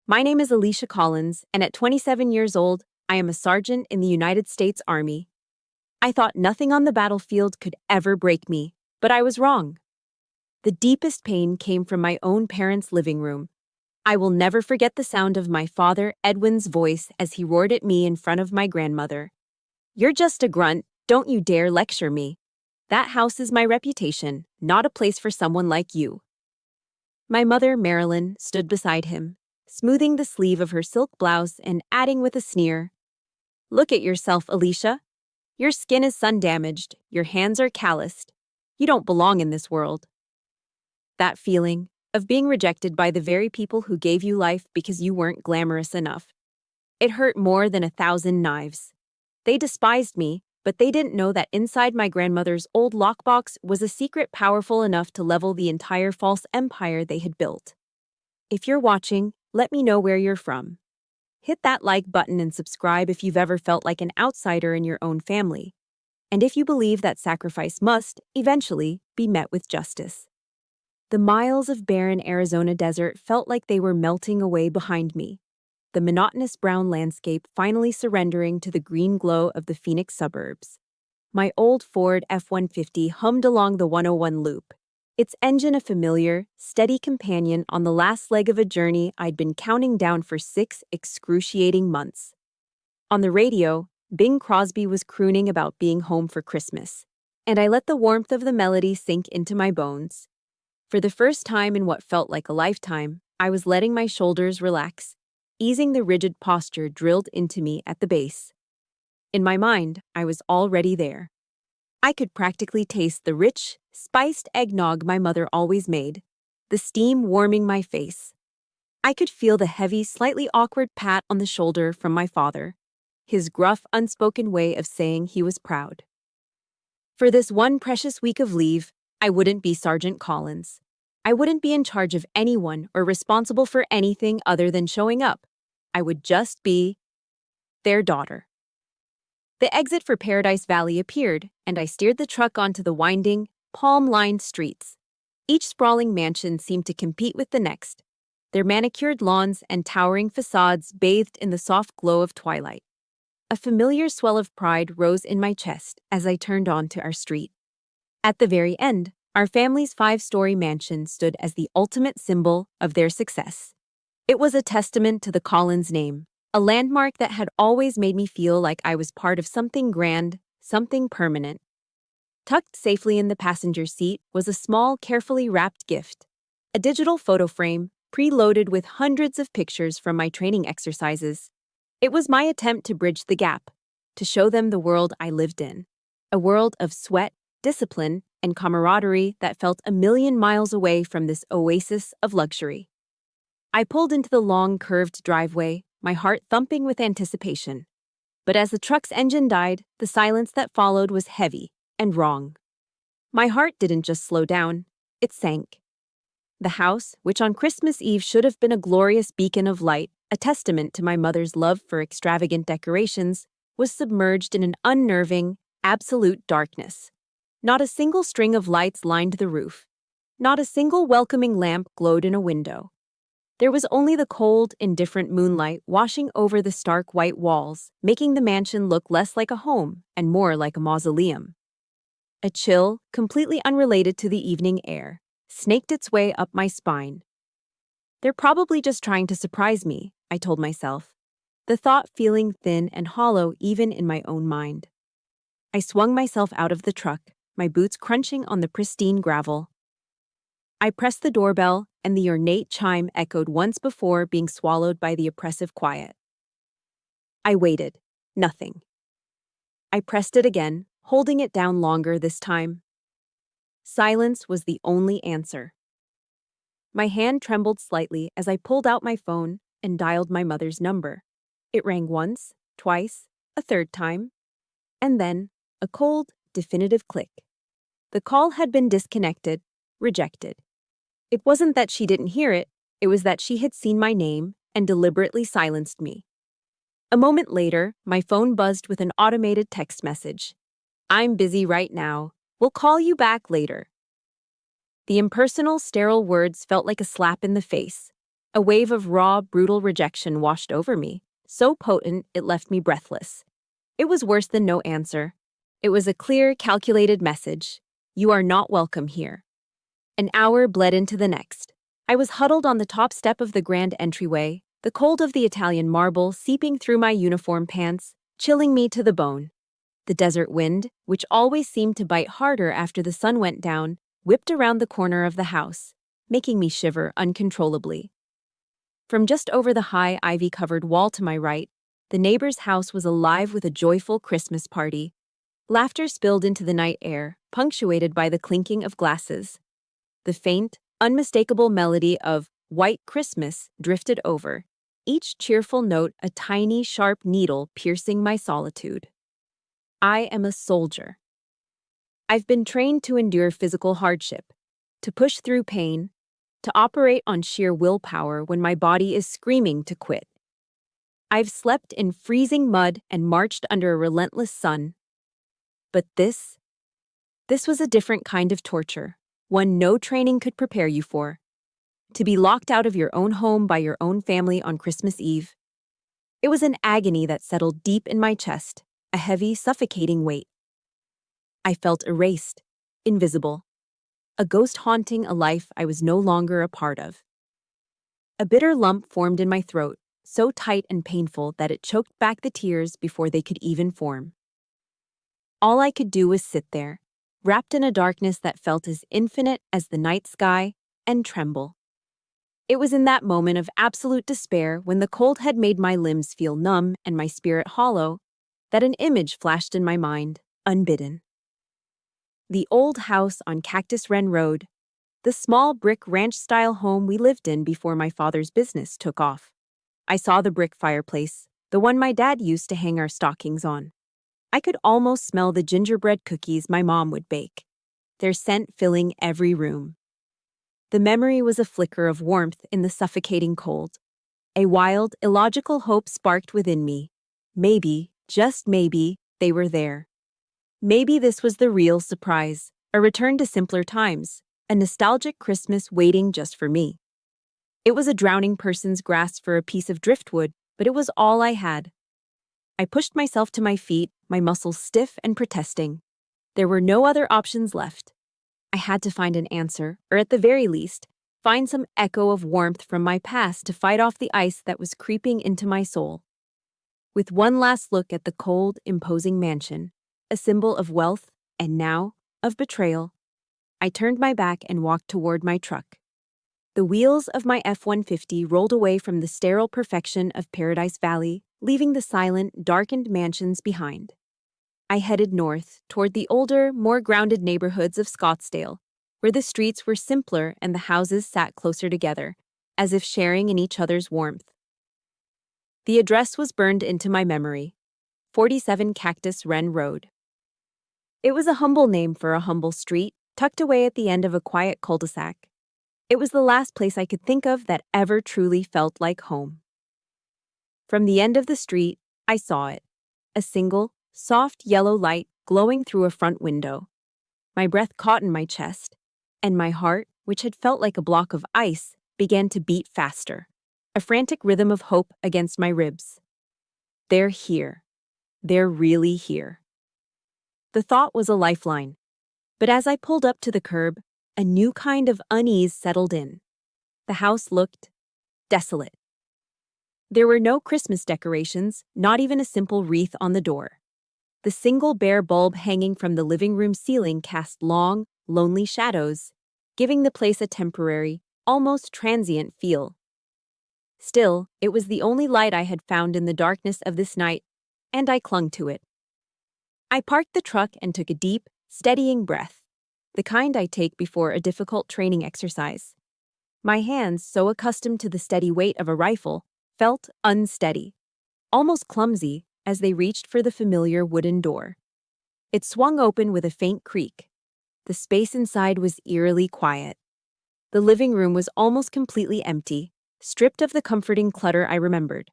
My name is Alicia Collins, and at 27 years old, I am a sergeant in the United States Army. I thought nothing on the battlefield could ever break me, but I was wrong. The deepest pain came from my own parents' living room. I will never forget the sound of my father, Edwin's voice, as he roared at me in front of my grandmother. "You're just a grunt, don't you dare lecture me. That house is my reputation, not a place for someone like you." My mother, Marilyn, stood beside him, smoothing the sleeve of her silk blouse and adding with a sneer, "Look at yourself, Alicia. Your skin is sun-damaged, your hands are calloused. You don't belong in this world." That feeling, of being rejected by the very people who gave you life because you weren't glamorous enough. It hurt more than 1,000 knives. They despised me, but they didn't know that inside my grandmother's old lockbox was a secret powerful enough to level the entire false empire they had built. If you're watching, let me know where you're from. Hit that like button and subscribe if you've ever felt like an outsider in your own family. And if you believe that sacrifice must, eventually, be met with justice. The miles of barren Arizona desert felt like they were melting away behind me, the monotonous brown landscape finally surrendering to the green glow of the Phoenix suburbs. My old Ford F-150 hummed along the 101 loop, its engine a familiar, steady companion on the last leg of a journey I'd been counting down for 6 excruciating months. On the radio, Bing Crosby was crooning about being home for Christmas, and I let the warmth of the melody sink into my bones. For the first time in what felt like a lifetime, I was letting my shoulders relax, easing the rigid posture drilled into me at the base. In my mind, I was already there. I could practically taste the rich, spiced eggnog my mother always made, the steam warming my face. I could feel the heavy, slightly awkward pat on the shoulder from my father, his gruff, unspoken way of saying he was proud. For this one precious week of leave, I wouldn't be Sergeant Collins. I wouldn't be in charge of anyone or responsible for anything other than showing up. I would just be their daughter. The exit for Paradise Valley appeared, and I steered the truck onto the winding, palm-lined streets. Each sprawling mansion seemed to compete with the next, their manicured lawns and towering facades bathed in the soft glow of twilight. A familiar swell of pride rose in my chest as I turned onto our street. At the very end, our family's 5-story mansion stood as the ultimate symbol of their success. It was a testament to the Collins name, a landmark that had always made me feel like I was part of something grand, something permanent. Tucked safely in the passenger seat was a small, carefully wrapped gift, a digital photo frame preloaded with hundreds of pictures from my training exercises. It was my attempt to bridge the gap, to show them the world I lived in, a world of sweat, discipline, and camaraderie that felt a million miles away from this oasis of luxury. I pulled into the long, curved driveway, my heart thumping with anticipation. But as the truck's engine died, the silence that followed was heavy and wrong. My heart didn't just slow down, it sank. The house, which on Christmas Eve should have been a glorious beacon of light, a testament to my mother's love for extravagant decorations, was submerged in an unnerving, absolute darkness. Not a single string of lights lined the roof. Not a single welcoming lamp glowed in a window. There was only the cold, indifferent moonlight washing over the stark white walls, making the mansion look less like a home and more like a mausoleum. A chill, completely unrelated to the evening air, snaked its way up my spine. They're probably just trying to surprise me, I told myself, the thought feeling thin and hollow even in my own mind. I swung myself out of the truck, my boots crunching on the pristine gravel. I pressed the doorbell, and the ornate chime echoed once before being swallowed by the oppressive quiet. I waited. Nothing. I pressed it again, holding it down longer this time. Silence was the only answer. My hand trembled slightly as I pulled out my phone and dialed my mother's number. It rang once, twice, a third time, and then a cold, definitive click. The call had been disconnected, rejected. It wasn't that she didn't hear it, it was that she had seen my name and deliberately silenced me. A moment later, my phone buzzed with an automated text message. "I'm busy right now. We'll call you back later." The impersonal, sterile words felt like a slap in the face, A wave of raw, brutal rejection washed over me, so potent it left me breathless. It was worse than no answer. It was a clear, calculated message. You are not welcome here. An hour bled into the next. I was huddled on the top step of the grand entryway, the cold of the Italian marble seeping through my uniform pants, chilling me to the bone. The desert wind, which always seemed to bite harder after the sun went down, whipped around the corner of the house, making me shiver uncontrollably. From just over the high, ivy-covered wall to my right, the neighbor's house was alive with a joyful Christmas party. Laughter spilled into the night air, punctuated by the clinking of glasses. The faint, unmistakable melody of White Christmas drifted over, each cheerful note a tiny, sharp needle piercing my solitude. I am a soldier. I've been trained to endure physical hardship, to push through pain, to operate on sheer willpower when my body is screaming to quit. I've slept in freezing mud and marched under a relentless sun. But this was a different kind of torture, one no training could prepare you for. To be locked out of your own home by your own family on Christmas Eve. It was an agony that settled deep in my chest, a heavy, suffocating weight. I felt erased, invisible, a ghost haunting a life I was no longer a part of. A bitter lump formed in my throat, so tight and painful that it choked back the tears before they could even form. All I could do was sit there, wrapped in a darkness that felt as infinite as the night sky, and tremble. It was in that moment of absolute despair, when the cold had made my limbs feel numb and my spirit hollow, that an image flashed in my mind, unbidden. The old house on Cactus Wren Road, the small brick ranch-style home we lived in before my father's business took off. I saw the brick fireplace, the one my dad used to hang our stockings on. I could almost smell the gingerbread cookies my mom would bake, their scent filling every room. The memory was a flicker of warmth in the suffocating cold. A wild, illogical hope sparked within me. Maybe, just maybe, they were there. Maybe this was the real surprise, a return to simpler times, a nostalgic Christmas waiting just for me. It was a drowning person's grasp for a piece of driftwood, but it was all I had. I pushed myself to my feet, my muscles stiff and protesting. There were no other options left. I had to find an answer, or at the very least, find some echo of warmth from my past to fight off the ice that was creeping into my soul. With one last look at the cold, imposing mansion, a symbol of wealth, and now, of betrayal, I turned my back and walked toward my truck. The wheels of my F-150 rolled away from the sterile perfection of Paradise Valley, leaving the silent, darkened mansions behind. I headed north, toward the older, more grounded neighborhoods of Scottsdale, where the streets were simpler and the houses sat closer together, as if sharing in each other's warmth. The address was burned into my memory, 47 Cactus Wren Road. It was a humble name for a humble street, tucked away at the end of a quiet cul-de-sac. It was the last place I could think of that ever truly felt like home. From the end of the street, I saw it, a single, soft yellow light glowing through a front window. My breath caught in my chest, and my heart, which had felt like a block of ice, began to beat faster, a frantic rhythm of hope against my ribs. They're here. They're really here. The thought was a lifeline, but as I pulled up to the curb, a new kind of unease settled in. The house looked desolate. There were no Christmas decorations, not even a simple wreath on the door. The single bare bulb hanging from the living room ceiling cast long, lonely shadows, giving the place a temporary, almost transient feel. Still, it was the only light I had found in the darkness of this night, and I clung to it. I parked the truck and took a deep, steadying breath, the kind I take before a difficult training exercise. My hands, so accustomed to the steady weight of a rifle, felt unsteady, almost clumsy, as they reached for the familiar wooden door. It swung open with a faint creak. The space inside was eerily quiet. The living room was almost completely empty, stripped of the comforting clutter I remembered.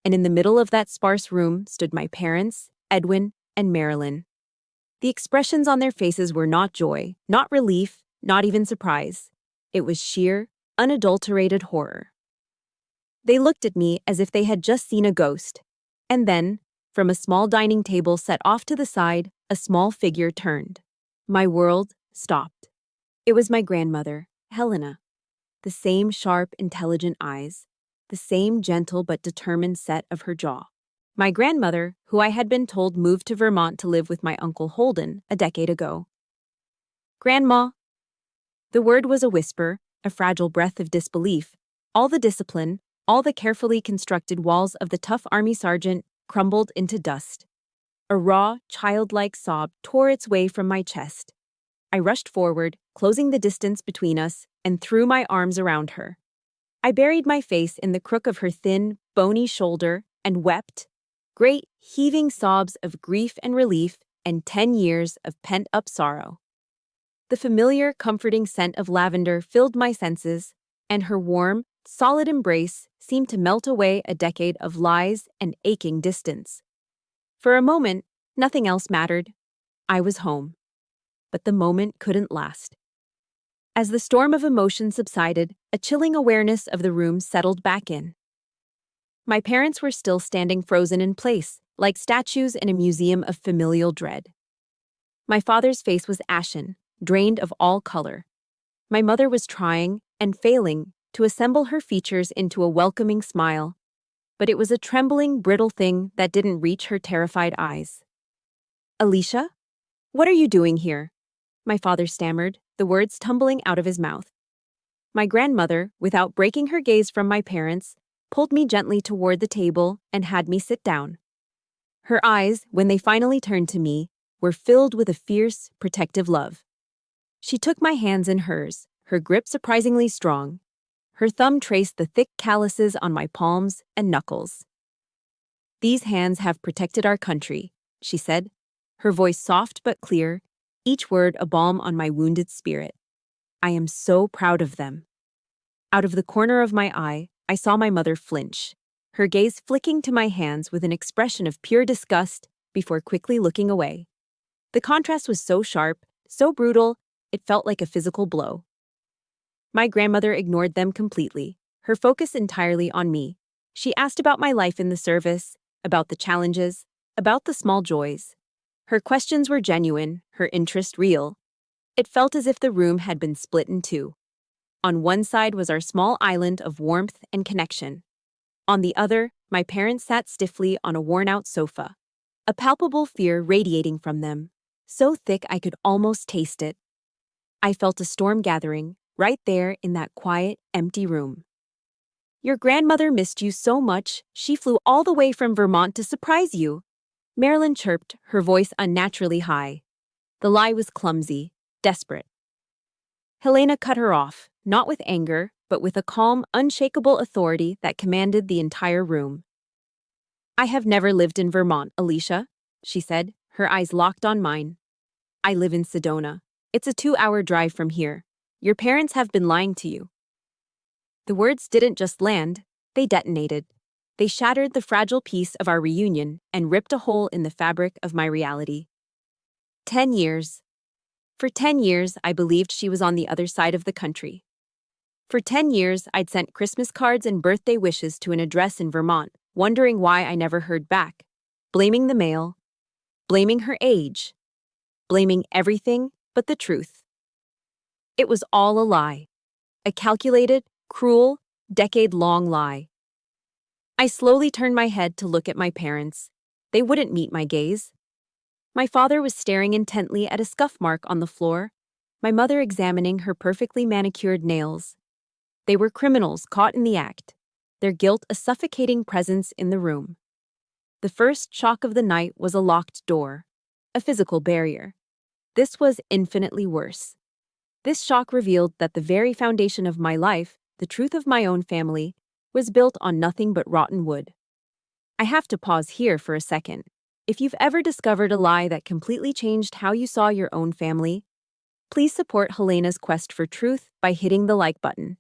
And in the middle of that sparse room stood my parents, Edwin, and Marilyn. The expressions on their faces were not joy, not relief, not even surprise. It was sheer, unadulterated horror. They looked at me as if they had just seen a ghost. And then, from a small dining table set off to the side, a small figure turned. My world stopped. It was my grandmother, Helena. The same sharp, intelligent eyes, the same gentle but determined set of her jaw. My grandmother, who I had been told moved to Vermont to live with my Uncle Holden a decade ago. Grandma. The word was a whisper, a fragile breath of disbelief. All the discipline, all the carefully constructed walls of the tough army sergeant crumbled into dust. A raw, childlike sob tore its way from my chest. I rushed forward, closing the distance between us, and threw my arms around her. I buried my face in the crook of her thin, bony shoulder and wept, great, heaving sobs of grief and relief and 10 years of pent-up sorrow. The familiar, comforting scent of lavender filled my senses, and her warm, solid embrace seemed to melt away a decade of lies and aching distance. For a moment, nothing else mattered. I was home. But the moment couldn't last. As the storm of emotion subsided, a chilling awareness of the room settled back in. My parents were still standing frozen in place, like statues in a museum of familial dread. My father's face was ashen, drained of all color. My mother was trying, and failing, to assemble her features into a welcoming smile, but it was a trembling, brittle thing that didn't reach her terrified eyes. "Alicia? What are you doing here?" My father stammered, the words tumbling out of his mouth. My grandmother, without breaking her gaze from my parents, pulled me gently toward the table and had me sit down. Her eyes, when they finally turned to me, were filled with a fierce, protective love. She took my hands in hers, her grip surprisingly strong. Her thumb traced the thick calluses on my palms and knuckles. "These hands have protected our country," she said, her voice soft but clear, each word a balm on my wounded spirit. "I am so proud of them." Out of the corner of my eye, I saw my mother flinch, her gaze flicking to my hands with an expression of pure disgust before quickly looking away. The contrast was so sharp, so brutal, it felt like a physical blow. My grandmother ignored them completely, her focus entirely on me. She asked about my life in the service, about the challenges, about the small joys. Her questions were genuine, her interest real. It felt as if the room had been split in two. On one side was our small island of warmth and connection. On the other, my parents sat stiffly on a worn-out sofa, a palpable fear radiating from them, so thick I could almost taste it. I felt a storm gathering, right there in that quiet, empty room. "Your grandmother missed you so much, she flew all the way from Vermont to surprise you," Marilyn chirped, her voice unnaturally high. The lie was clumsy, desperate. Helena cut her off, not with anger, but with a calm, unshakable authority that commanded the entire room. "I have never lived in Vermont, Alicia," she said, her eyes locked on mine. "I live in Sedona. It's a 2-hour drive from here. Your parents have been lying to you." The words didn't just land, they detonated. They shattered the fragile piece of our reunion and ripped a hole in the fabric of my reality. 10 years. For 10 years, I believed she was on the other side of the country. For 10 years, I'd sent Christmas cards and birthday wishes to an address in Vermont, wondering why I never heard back, blaming the mail, blaming her age, blaming everything but the truth. It was all a lie, a calculated, cruel, decade-long lie. I slowly turned my head to look at my parents. They wouldn't meet my gaze. My father was staring intently at a scuff mark on the floor, my mother examining her perfectly manicured nails. They were criminals caught in the act, their guilt a suffocating presence in the room. The first shock of the night was a locked door, a physical barrier. This was infinitely worse. This shock revealed that the very foundation of my life, the truth of my own family, was built on nothing but rotten wood. I have to pause here for a second. If you've ever discovered a lie that completely changed how you saw your own family, please support Helena's quest for truth by hitting the like button.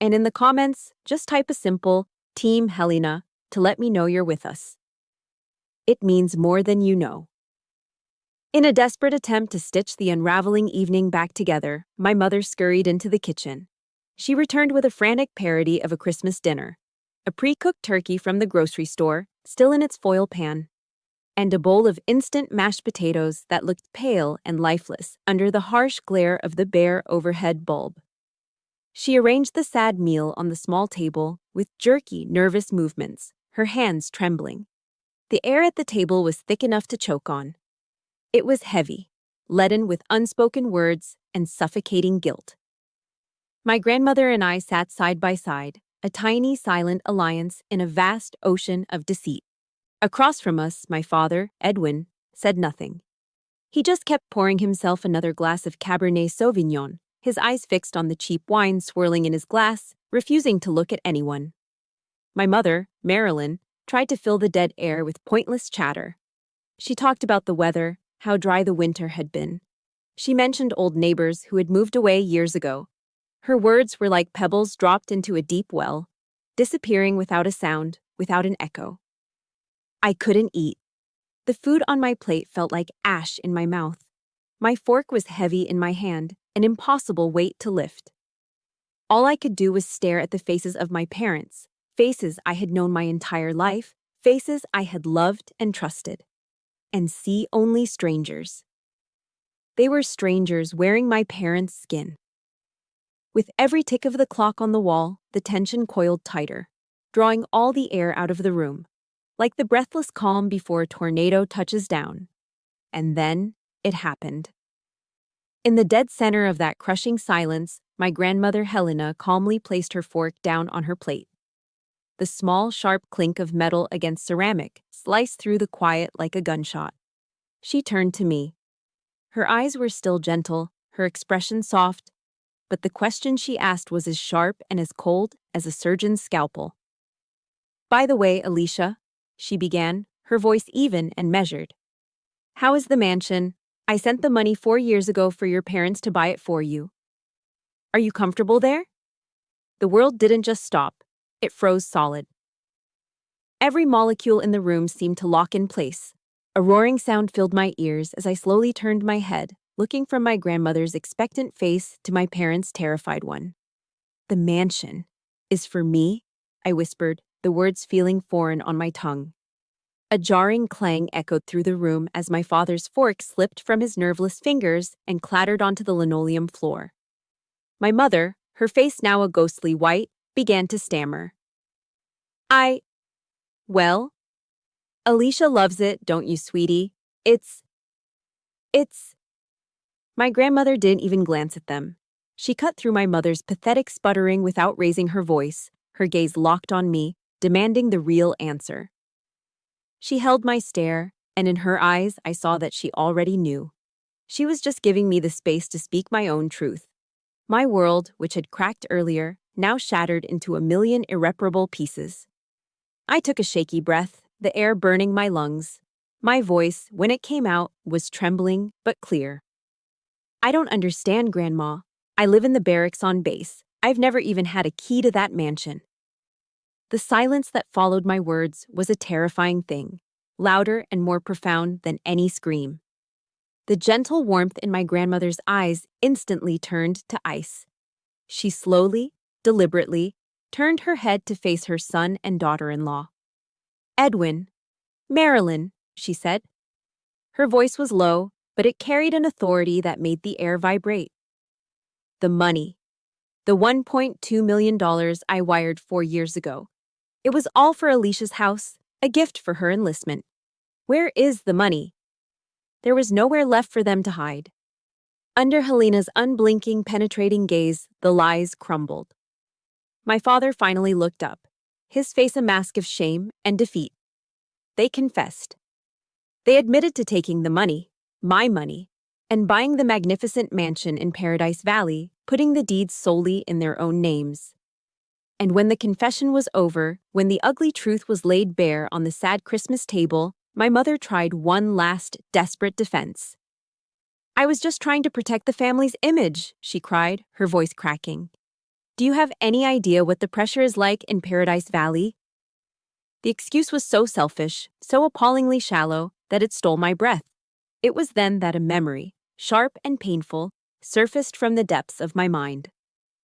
And in the comments, just type a simple Team Helena to let me know you're with us. It means more than you know. In a desperate attempt to stitch the unraveling evening back together, my mother scurried into the kitchen. She returned with a frantic parody of a Christmas dinner. a pre-cooked turkey from the grocery store, still in its foil pan, and a bowl of instant mashed potatoes that looked pale and lifeless under the harsh glare of the bare overhead bulb. She arranged the sad meal on the small table with jerky, nervous movements, her hands trembling. The air at the table was thick enough to choke on. It was heavy, leaden with unspoken words and suffocating guilt. My grandmother and I sat side by side, a tiny, silent alliance in a vast ocean of deceit. Across from us, my father, Edwin, said nothing. He just kept pouring himself another glass of Cabernet Sauvignon, his eyes fixed on the cheap wine swirling in his glass, refusing to look at anyone. My mother, Marilyn, tried to fill the dead air with pointless chatter. She talked about the weather, how dry the winter had been. She mentioned old neighbors who had moved away years ago. Her words were like pebbles dropped into a deep well, disappearing without a sound, without an echo. I couldn't eat. The food on my plate felt like ash in my mouth. My fork was heavy in my hand, an impossible weight to lift. All I could do was stare at the faces of my parents, faces I had known my entire life, faces I had loved and trusted, and see only strangers. They were strangers wearing my parents' skin. With every tick of the clock on the wall, the tension coiled tighter, drawing all the air out of the room, like the breathless calm before a tornado touches down. And then it happened. In the dead center of that crushing silence, my grandmother Helena calmly placed her fork down on her plate. The small, sharp clink of metal against ceramic sliced through the quiet like a gunshot. She turned to me. Her eyes were still gentle, her expression soft, but the question she asked was as sharp and as cold as a surgeon's scalpel. "By the way, Alicia," she began, her voice even and measured. "How is the mansion? I sent the money 4 years ago for your parents to buy it for you. Are you comfortable there?" The world didn't just stop, it froze solid. Every molecule in the room seemed to lock in place. A roaring sound filled my ears as I slowly turned my head, looking from my grandmother's expectant face to my parents' terrified one. "The mansion is for me," I whispered, the words feeling foreign on my tongue. A jarring clang echoed through the room as my father's fork slipped from his nerveless fingers and clattered onto the linoleum floor. My mother, her face now a ghostly white, began to stammer. Well, Alicia loves it, don't you, sweetie? It's... My grandmother didn't even glance at them. She cut through my mother's pathetic sputtering without raising her voice, her gaze locked on me, demanding the real answer. She held my stare, and in her eyes I saw that she already knew. She was just giving me the space to speak my own truth. My world, which had cracked earlier, now shattered into a million irreparable pieces. I took a shaky breath, the air burning my lungs. My voice, when it came out, was trembling but clear. "I don't understand, Grandma. I live in the barracks on base. I've never even had a key to that mansion." The silence that followed my words was a terrifying thing, louder and more profound than any scream. The gentle warmth in my grandmother's eyes instantly turned to ice. She slowly, deliberately, turned her head to face her son and daughter-in-law. "Edwin, Marilyn," she said. Her voice was low, but it carried an authority that made the air vibrate. "The money. The $1.2 million I wired 4 years ago. It was all for Alicia's house, a gift for her enlistment. Where is the money?" There was nowhere left for them to hide. Under Helena's unblinking, penetrating gaze, the lies crumbled. My father finally looked up, his face a mask of shame and defeat. They confessed. They admitted to taking the money, my money, and buying the magnificent mansion in Paradise Valley, putting the deeds solely in their own names. And when the confession was over, when the ugly truth was laid bare on the sad Christmas table, my mother tried one last, desperate defense. "I was just trying to protect the family's image," she cried, her voice cracking. "Do you have any idea what the pressure is like in Paradise Valley?" The excuse was so selfish, so appallingly shallow, that it stole my breath. It was then that a memory, sharp and painful, surfaced from the depths of my mind.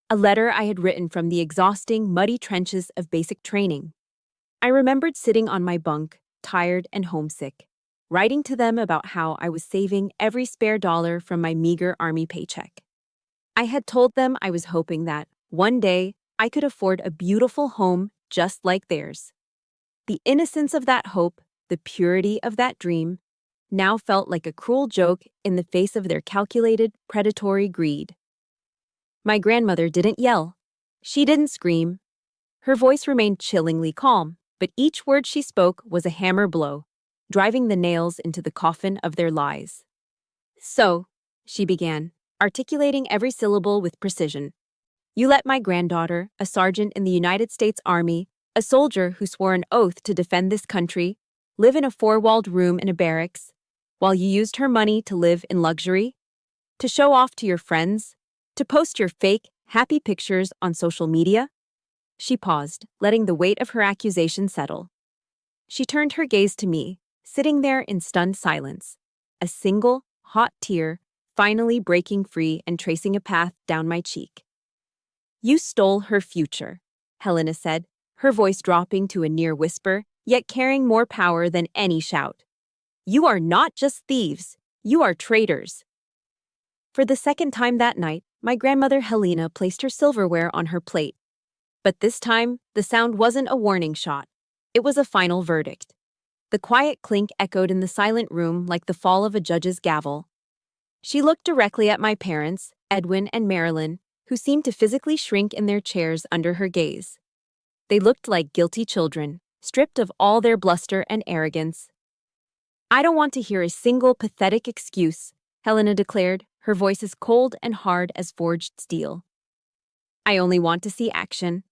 a letter I had written from the exhausting, muddy trenches of basic training. I remembered sitting on my bunk, tired and homesick, writing to them about how I was saving every spare dollar from my meager army paycheck. I had told them I was hoping that, one day, I could afford a beautiful home just like theirs. The innocence of that hope, the purity of that dream, now felt like a cruel joke in the face of their calculated, predatory greed. My grandmother didn't yell. She didn't scream. Her voice remained chillingly calm, but each word she spoke was a hammer blow, driving the nails into the coffin of their lies. "So," she began, articulating every syllable with precision, "you let my granddaughter, a sergeant in the United States Army, a soldier who swore an oath to defend this country, live in a four-walled room in a barracks, while you used her money to live in luxury? To show off to your friends? To post your fake, happy pictures on social media?" She paused, letting the weight of her accusation settle. She turned her gaze to me, sitting there in stunned silence, a single, hot tear finally breaking free and tracing a path down my cheek. "You stole her future," Helena said, her voice dropping to a near whisper, yet carrying more power than any shout. "You are not just thieves, you are traitors." For the second time that night, my grandmother Helena placed her silverware on her plate. But this time, the sound wasn't a warning shot. It was a final verdict. The quiet clink echoed in the silent room like the fall of a judge's gavel. She looked directly at my parents, Edwin and Marilyn, who seemed to physically shrink in their chairs under her gaze. They looked like guilty children, stripped of all their bluster and arrogance. "I don't want to hear a single pathetic excuse," Helena declared, her voice as cold and hard as forged steel. "I only want to see action."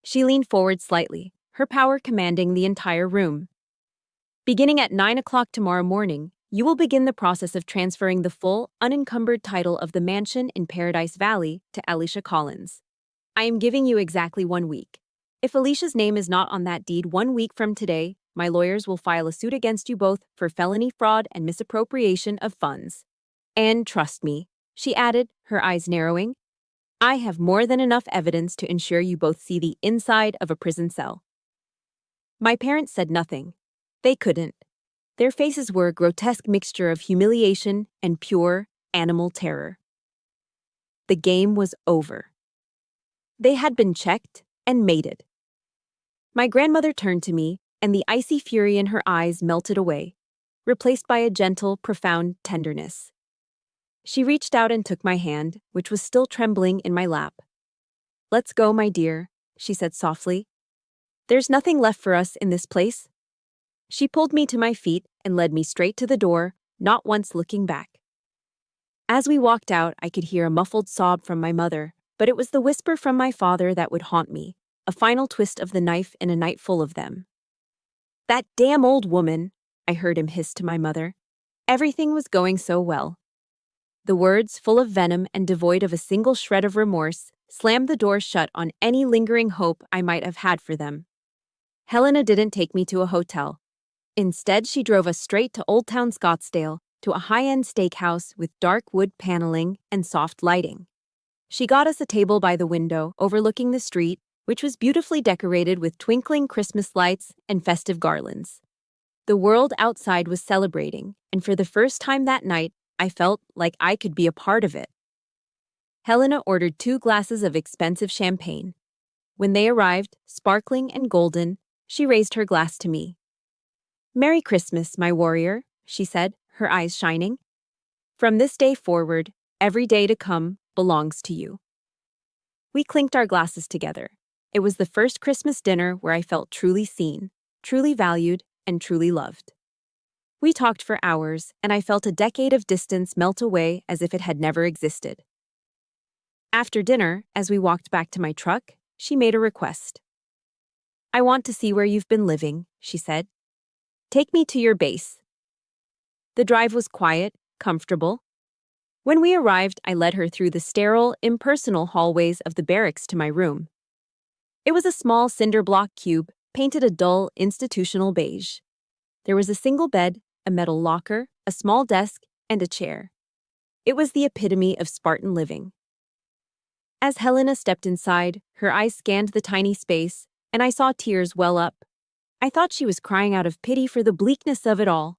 She leaned forward slightly, her power commanding the entire room. "Beginning at 9 o'clock tomorrow morning, you will begin the process of transferring the full, unencumbered title of the mansion in Paradise Valley to Alicia Collins. I am giving you exactly 1 week. If Alicia's name is not on that deed 1 week from today, my lawyers will file a suit against you both for felony fraud and misappropriation of funds. And trust me," she added, her eyes narrowing, "I have more than enough evidence to ensure you both see the inside of a prison cell." My parents said nothing. They couldn't. Their faces were a grotesque mixture of humiliation and pure, animal terror. The game was over. They had been checked and mated. My grandmother turned to me, and the icy fury in her eyes melted away, replaced by a gentle, profound tenderness. She reached out and took my hand, which was still trembling in my lap. "Let's go, my dear," she said softly. "There's nothing left for us in this place." She pulled me to my feet and led me straight to the door, not once looking back. As we walked out, I could hear a muffled sob from my mother, but it was the whisper from my father that would haunt me, a final twist of the knife in a night full of them. "That damn old woman," I heard him hiss to my mother. Everything was going so well. The words, full of venom and devoid of a single shred of remorse, slammed the door shut on any lingering hope I might have had for them. Helena didn't take me to a hotel. Instead, she drove us straight to Old Town Scottsdale, to a high-end steakhouse with dark wood paneling and soft lighting. She got us a table by the window overlooking the street, which was beautifully decorated with twinkling Christmas lights and festive garlands. The world outside was celebrating, and for the first time that night, I felt like I could be a part of it. Helena ordered 2 glasses of expensive champagne. When they arrived, sparkling and golden, she raised her glass to me. "Merry Christmas, my warrior," she said, her eyes shining. "From this day forward, every day to come belongs to you." We clinked our glasses together. It was the first Christmas dinner where I felt truly seen, truly valued, and truly loved. We talked for hours, and I felt a decade of distance melt away as if it had never existed. After dinner, as we walked back to my truck, she made a request. "I want to see where you've been living," she said. "Take me to your base." The drive was quiet, comfortable. When we arrived, I led her through the sterile, impersonal hallways of the barracks to my room. It was a small cinder block cube, painted a dull, institutional beige. There was a single bed, a metal locker, a small desk, and a chair. It was the epitome of Spartan living. As Helena stepped inside, her eyes scanned the tiny space, and I saw tears well up. I thought she was crying out of pity for the bleakness of it all.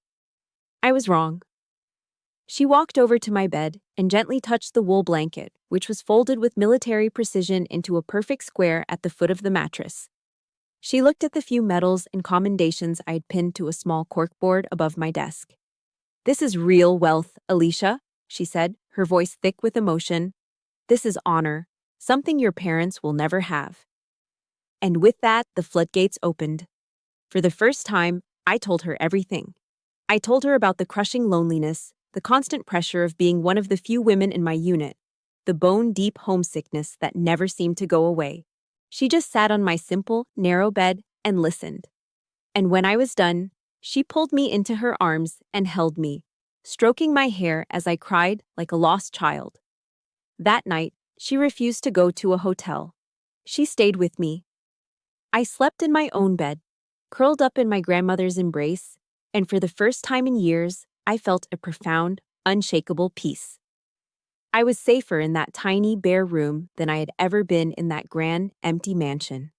I was wrong. She walked over to my bed and gently touched the wool blanket, which was folded with military precision into a perfect square at the foot of the mattress. She looked at the few medals and commendations I had pinned to a small corkboard above my desk. "This is real wealth, Alicia," she said, her voice thick with emotion. "This is honor, something your parents will never have." And with that, the floodgates opened. For the first time, I told her everything. I told her about the crushing loneliness, the constant pressure of being one of the few women in my unit, the bone-deep homesickness that never seemed to go away. She just sat on my simple, narrow bed and listened. And when I was done, she pulled me into her arms and held me, stroking my hair as I cried like a lost child. That night, she refused to go to a hotel. She stayed with me. I slept in my own bed, curled up in my grandmother's embrace, and for the first time in years, I felt a profound, unshakable peace. I was safer in that tiny, bare room than I had ever been in that grand, empty mansion.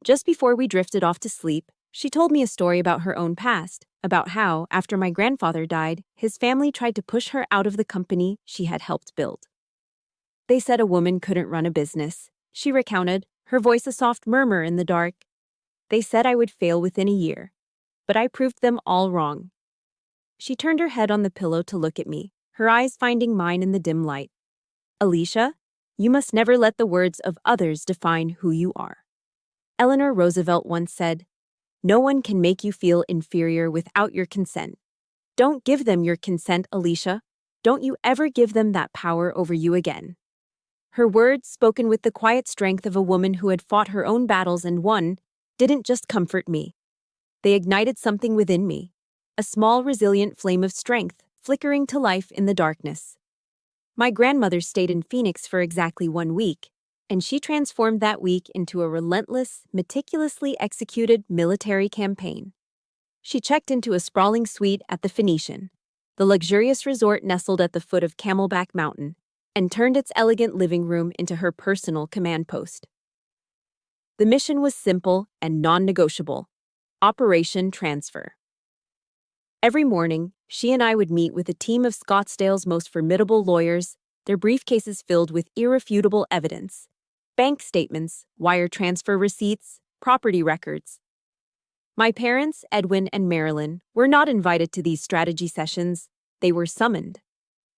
Just before we drifted off to sleep, she told me a story about her own past, about how, after my grandfather died, his family tried to push her out of the company she had helped build. They said a woman couldn't run a business, she recounted, her voice a soft murmur in the dark. They said I would fail within a year, but I proved them all wrong. She turned her head on the pillow to look at me, her eyes finding mine in the dim light. "Alicia, you must never let the words of others define who you are." Eleanor Roosevelt once said, "No one can make you feel inferior without your consent. Don't give them your consent, Alicia. Don't you ever give them that power over you again." Her words, spoken with the quiet strength of a woman who had fought her own battles and won, didn't just comfort me. They ignited something within me, a small, resilient flame of strength, flickering to life in the darkness. My grandmother stayed in Phoenix for exactly 1 week, and she transformed that week into a relentless, meticulously executed military campaign. She checked into a sprawling suite at the Phoenician, the luxurious resort nestled at the foot of Camelback Mountain, and turned its elegant living room into her personal command post. The mission was simple and non-negotiable: Operation Transfer. Every morning, she and I would meet with a team of Scottsdale's most formidable lawyers, their briefcases filled with irrefutable evidence: bank statements, wire transfer receipts, property records. My parents, Edwin and Marilyn, were not invited to these strategy sessions. They were summoned.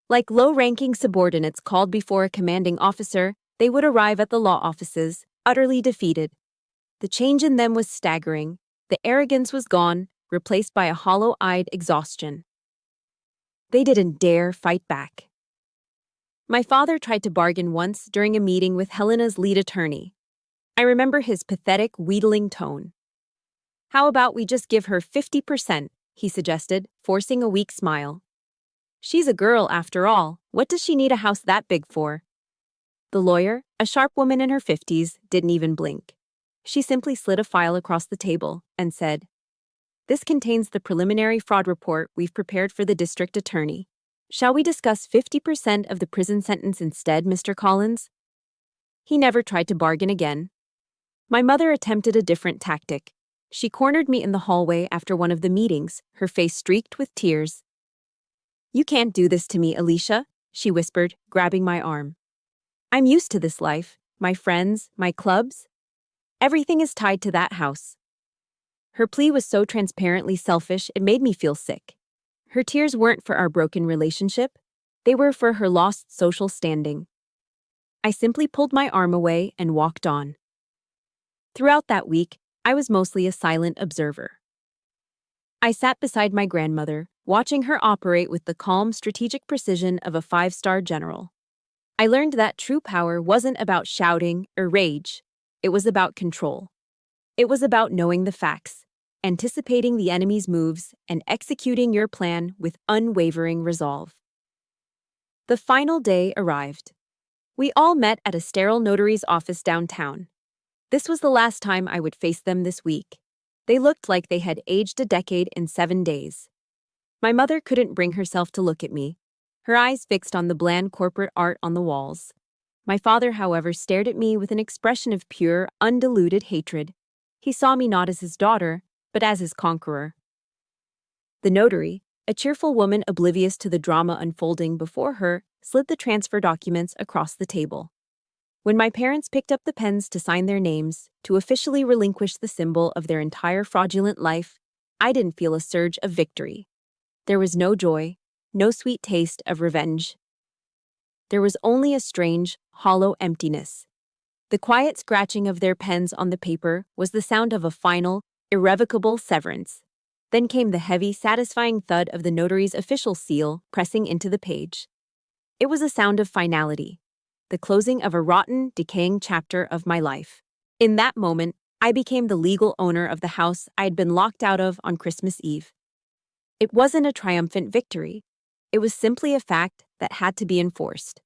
Like low-ranking subordinates called before a commanding officer, they would arrive at the law offices, utterly defeated. The change in them was staggering. The arrogance was gone, replaced by a hollow-eyed exhaustion. They didn't dare fight back. My father tried to bargain once during a meeting with Helena's lead attorney. I remember his pathetic, wheedling tone. "How about we just give her 50%, he suggested, forcing a weak smile. "She's a girl, after all. What does she need a house that big for?" The lawyer, a sharp woman in her 50s, didn't even blink. She simply slid a file across the table and said, "This contains the preliminary fraud report we've prepared for the district attorney. Shall we discuss 50% of the prison sentence instead, Mr. Collins?" He never tried to bargain again. My mother attempted a different tactic. She cornered me in the hallway after one of the meetings, her face streaked with tears. "You can't do this to me, Alicia," she whispered, grabbing my arm. "I'm used to this life, my friends, my clubs. Everything is tied to that house." Her plea was so transparently selfish it made me feel sick. Her tears weren't for our broken relationship. They were for her lost social standing. I simply pulled my arm away and walked on. Throughout that week, I was mostly a silent observer. I sat beside my grandmother, watching her operate with the calm, strategic precision of a 5-star general. I learned that true power wasn't about shouting or rage. It was about control. It was about knowing the facts, anticipating the enemy's moves, and executing your plan with unwavering resolve. The final day arrived. We all met at a sterile notary's office downtown. This was the last time I would face them this week. They looked like they had aged a decade in 7 days. My mother couldn't bring herself to look at me, her eyes fixed on the bland corporate art on the walls. My father, however, stared at me with an expression of pure, undiluted hatred. He saw me not as his daughter, but as his conqueror. The notary, a cheerful woman oblivious to the drama unfolding before her, slid the transfer documents across the table. When my parents picked up the pens to sign their names, to officially relinquish the symbol of their entire fraudulent life, I didn't feel a surge of victory. There was no joy, no sweet taste of revenge. There was only a strange, hollow emptiness. The quiet scratching of their pens on the paper was the sound of a final, irrevocable severance. Then came the heavy, satisfying thud of the notary's official seal pressing into the page. It was a sound of finality, the closing of a rotten, decaying chapter of my life. In that moment, I became the legal owner of the house I had been locked out of on Christmas Eve. It wasn't a triumphant victory. It was simply a fact that had to be enforced.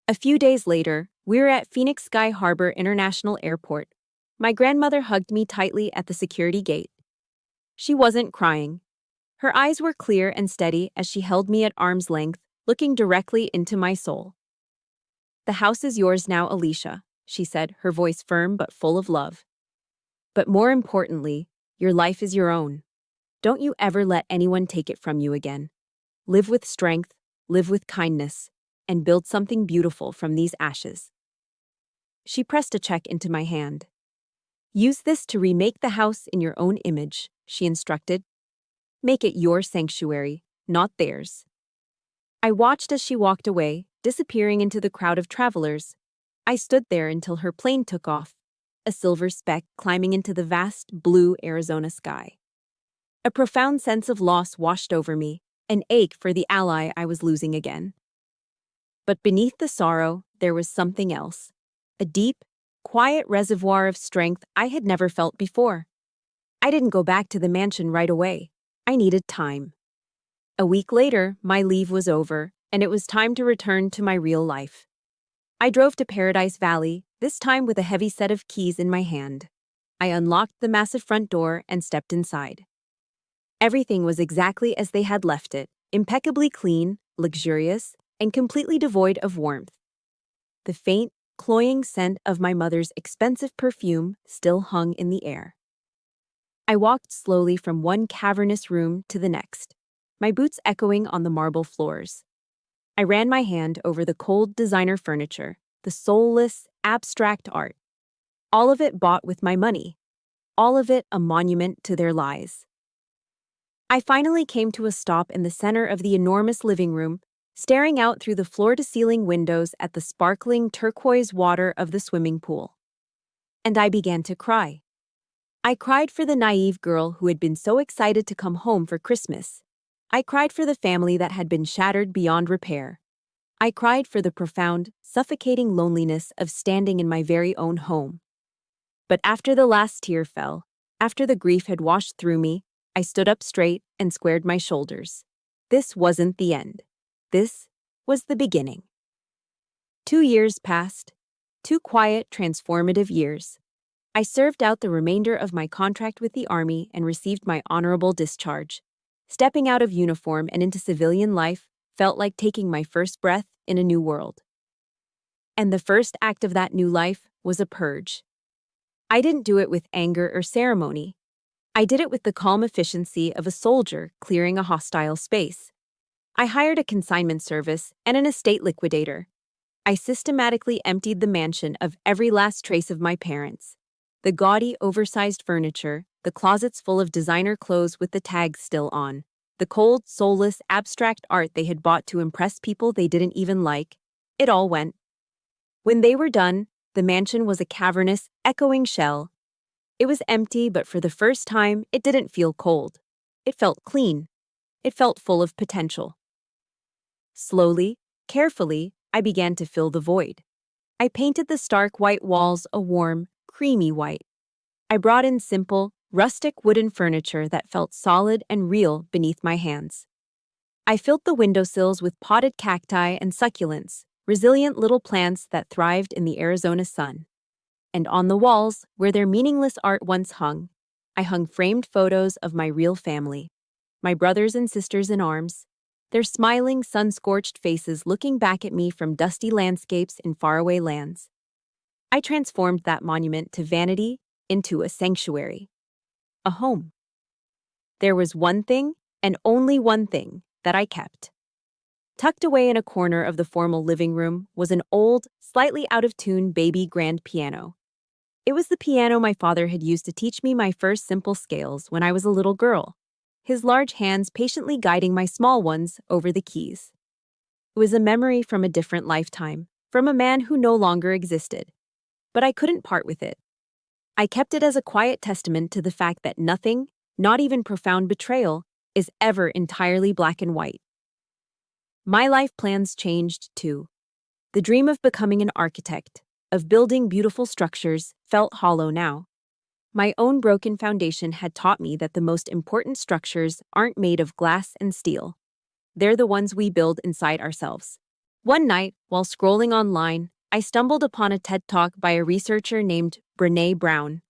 A few days later, we were at Phoenix Sky Harbor International Airport. My grandmother hugged me tightly at the security gate. She wasn't crying. Her eyes were clear and steady as she held me at arm's length, looking directly into my soul. "The house is yours now, Alicia," she said, her voice firm but full of love. "But more importantly, your life is your own. Don't you ever let anyone take it from you again. Live with strength, live with kindness, and build something beautiful from these ashes." She pressed a check into my hand. "Use this to remake the house in your own image," she instructed. "Make it your sanctuary, not theirs." I watched as she walked away, disappearing into the crowd of travelers. I stood there until her plane took off, a silver speck climbing into the vast, blue Arizona sky. A profound sense of loss washed over me, an ache for the ally I was losing again. But beneath the sorrow, there was something else. A deep, quiet reservoir of strength I had never felt before. I didn't go back to the mansion right away. I needed time. A week later, my leave was over, and it was time to return to my real life. I drove to Paradise Valley, this time with a heavy set of keys in my hand. I unlocked the massive front door and stepped inside. Everything was exactly as they had left it, impeccably clean, luxurious, and completely devoid of warmth. The faint, cloying scent of my mother's expensive perfume still hung in the air. I walked slowly from one cavernous room to the next, my boots echoing on the marble floors. I ran my hand over the cold designer furniture, the soulless, abstract art. All of it bought with my money. All of it a monument to their lies. I finally came to a stop in the center of the enormous living room, staring out through the floor-to-ceiling windows at the sparkling turquoise water of the swimming pool. And I began to cry. I cried for the naive girl who had been so excited to come home for Christmas. I cried for the family that had been shattered beyond repair. I cried for the profound, suffocating loneliness of standing in my very own home. But after the last tear fell, after the grief had washed through me, I stood up straight and squared my shoulders. This wasn't the end. This was the beginning. 2 years passed. 2 quiet, transformative years. I served out the remainder of my contract with the Army and received my honorable discharge. Stepping out of uniform and into civilian life felt like taking my first breath in a new world. And the first act of that new life was a purge. I didn't do it with anger or ceremony. I did it with the calm efficiency of a soldier clearing a hostile space. I hired a consignment service and an estate liquidator. I systematically emptied the mansion of every last trace of my parents. The gaudy, oversized furniture, the closets full of designer clothes with the tags still on, the cold, soulless, abstract art they had bought to impress people they didn't even like, it all went. When they were done, the mansion was a cavernous, echoing shell. It was empty, but for the first time, it didn't feel cold. It felt clean. It felt full of potential. Slowly, carefully, I began to fill the void. I painted the stark white walls a warm, creamy white. I brought in simple, rustic wooden furniture that felt solid and real beneath my hands. I filled the windowsills with potted cacti and succulents, resilient little plants that thrived in the Arizona sun. And on the walls, where their meaningless art once hung, I hung framed photos of my real family, my brothers and sisters in arms, their smiling, sun-scorched faces looking back at me from dusty landscapes in faraway lands. I transformed that monument to vanity into a sanctuary, a home. There was one thing, and only one thing, that I kept. Tucked away in a corner of the formal living room was an old, slightly out-of-tune baby grand piano. It was the piano my father had used to teach me my first simple scales when I was a little girl, his large hands patiently guiding my small ones over the keys. It was a memory from a different lifetime, from a man who no longer existed. But I couldn't part with it. I kept it as a quiet testament to the fact that nothing, not even profound betrayal, is ever entirely black and white. My life plans changed, too. The dream of becoming an architect, of building beautiful structures, felt hollow now. My own broken foundation had taught me that the most important structures aren't made of glass and steel. They're the ones we build inside ourselves. One night, while scrolling online, I stumbled upon a TED Talk by a researcher named Brené Brown.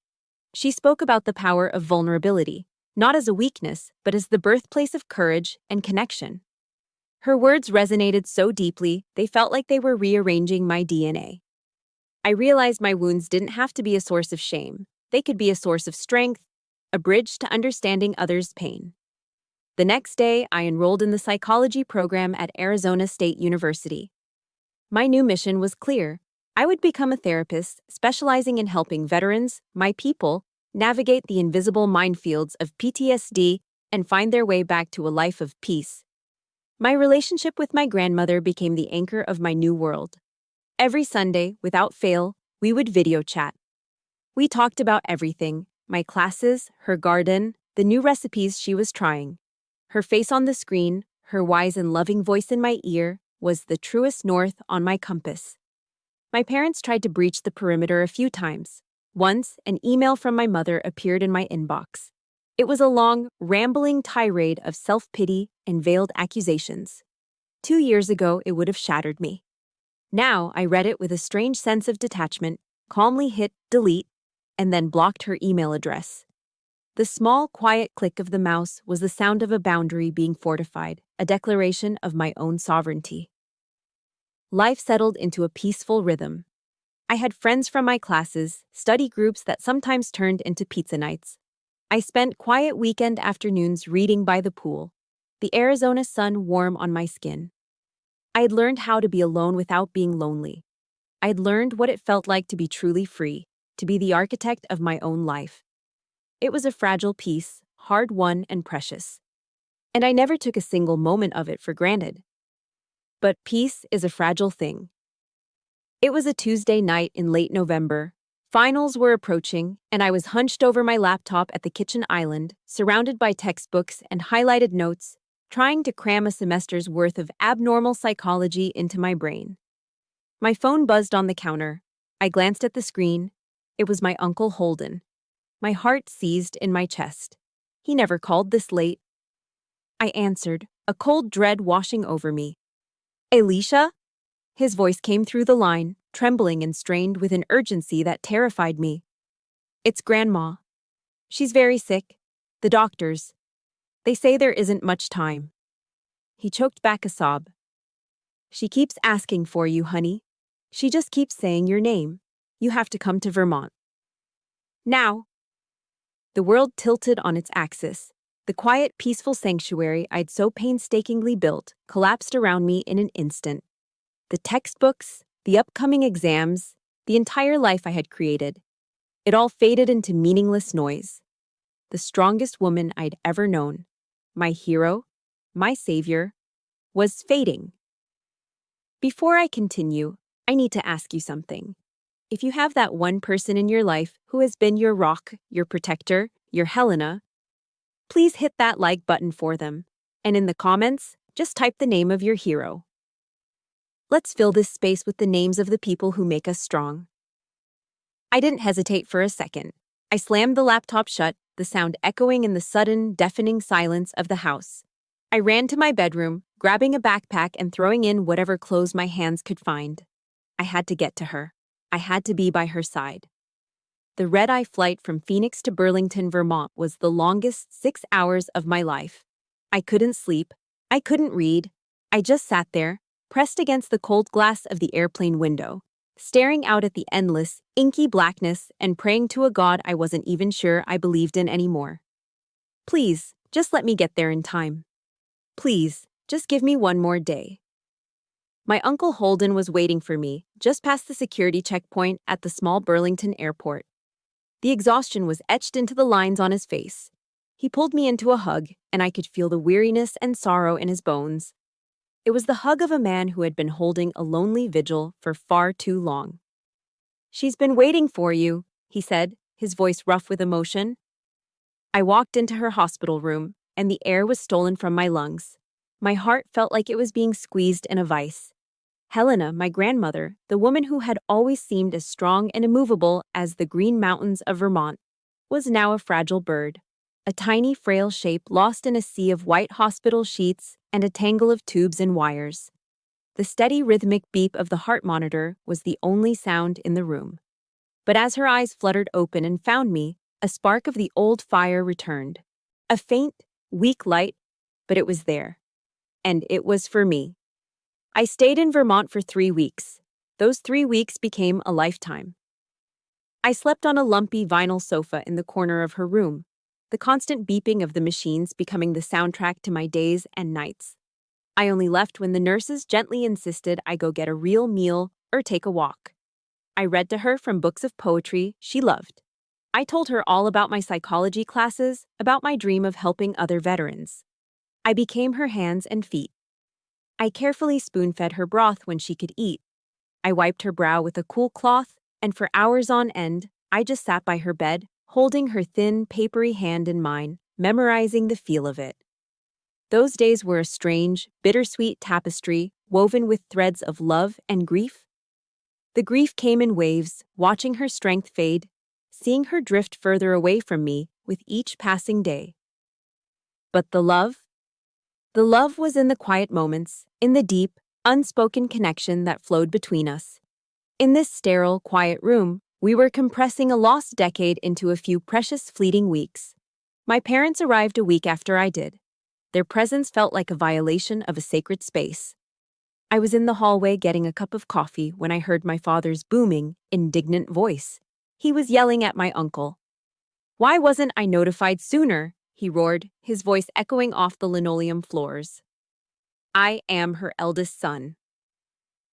She spoke about the power of vulnerability, not as a weakness, but as the birthplace of courage and connection. Her words resonated so deeply, they felt like they were rearranging my DNA. I realized my wounds didn't have to be a source of shame. They could be a source of strength, a bridge to understanding others' pain. The next day, I enrolled in the psychology program at Arizona State University. My new mission was clear. I would become a therapist specializing in helping veterans, my people, navigate the invisible minefields of PTSD and find their way back to a life of peace. My relationship with my grandmother became the anchor of my new world. Every Sunday, without fail, we would video chat. We talked about everything: my classes, her garden, the new recipes she was trying. Her face on the screen, her wise and loving voice in my ear, was the truest north on my compass. My parents tried to breach the perimeter a few times. Once, an email from my mother appeared in my inbox. It was a long, rambling tirade of self-pity and veiled accusations. 2 years ago, it would have shattered me. Now, I read it with a strange sense of detachment, calmly hit delete, and then blocked her email address. The small, quiet click of the mouse was the sound of a boundary being fortified, a declaration of my own sovereignty. Life settled into a peaceful rhythm. I had friends from my classes, study groups that sometimes turned into pizza nights. I spent quiet weekend afternoons reading by the pool, the Arizona sun warm on my skin. I had learned how to be alone without being lonely. I had learned what it felt like to be truly free, to be the architect of my own life. It was a fragile peace, hard-won and precious. And I never took a single moment of it for granted. But peace is a fragile thing. It was a Tuesday night in late November. Finals were approaching, and I was hunched over my laptop at the kitchen island, surrounded by textbooks and highlighted notes, trying to cram a semester's worth of abnormal psychology into my brain. My phone buzzed on the counter. I glanced at the screen. It was my Uncle Holden. My heart seized in my chest. He never called this late. I answered, a cold dread washing over me. "Alicia?" His voice came through the line, trembling and strained with an urgency that terrified me. "It's Grandma. She's very sick. The doctors. They say there isn't much time." He choked back a sob. "She keeps asking for you, honey. She just keeps saying your name. You have to come to Vermont. Now." The world tilted on its axis. The quiet, peaceful sanctuary I'd so painstakingly built collapsed around me in an instant. The textbooks, the upcoming exams, the entire life I had created. It all faded into meaningless noise. The strongest woman I'd ever known, my hero, my savior, was fading. Before I continue, I need to ask you something. If you have that one person in your life who has been your rock, your protector, your Helena, please hit that like button for them. And in the comments, just type the name of your hero. Let's fill this space with the names of the people who make us strong. I didn't hesitate for a second. I slammed the laptop shut, the sound echoing in the sudden, deafening silence of the house. I ran to my bedroom, grabbing a backpack and throwing in whatever clothes my hands could find. I had to get to her. I had to be by her side. The red-eye flight from Phoenix to Burlington, Vermont was the longest 6 hours of my life. I couldn't sleep. I couldn't read. I just sat there, pressed against the cold glass of the airplane window, staring out at the endless, inky blackness and praying to a God I wasn't even sure I believed in anymore. Please, just let me get there in time. Please, just give me one more day. My Uncle Holden was waiting for me, just past the security checkpoint at the small Burlington airport. The exhaustion was etched into the lines on his face. He pulled me into a hug, and I could feel the weariness and sorrow in his bones. It was the hug of a man who had been holding a lonely vigil for far too long. "She's been waiting for you," he said, his voice rough with emotion. I walked into her hospital room, and the air was stolen from my lungs. My heart felt like it was being squeezed in a vice. Helena, my grandmother, the woman who had always seemed as strong and immovable as the green mountains of Vermont, was now a fragile bird, a tiny, frail shape lost in a sea of white hospital sheets and a tangle of tubes and wires. The steady, rhythmic beep of the heart monitor was the only sound in the room. But as her eyes fluttered open and found me, a spark of the old fire returned. A faint, weak light, but it was there. And it was for me. I stayed in Vermont for 3 weeks. Those 3 weeks became a lifetime. I slept on a lumpy vinyl sofa in the corner of her room, the constant beeping of the machines becoming the soundtrack to my days and nights. I only left when the nurses gently insisted I go get a real meal or take a walk. I read to her from books of poetry she loved. I told her all about my psychology classes, about my dream of helping other veterans. I became her hands and feet. I carefully spoon-fed her broth when she could eat. I wiped her brow with a cool cloth, and for hours on end, I just sat by her bed, holding her thin, papery hand in mine, memorizing the feel of it. Those days were a strange, bittersweet tapestry woven with threads of love and grief. The grief came in waves, watching her strength fade, seeing her drift further away from me with each passing day. But the love? The love was in the quiet moments, in the deep, unspoken connection that flowed between us. In this sterile, quiet room, we were compressing a lost decade into a few precious, fleeting weeks. My parents arrived a week after I did. Their presence felt like a violation of a sacred space. I was in the hallway getting a cup of coffee when I heard my father's booming, indignant voice. He was yelling at my uncle. "Why wasn't I notified sooner?" he roared, his voice echoing off the linoleum floors. "I am her eldest son."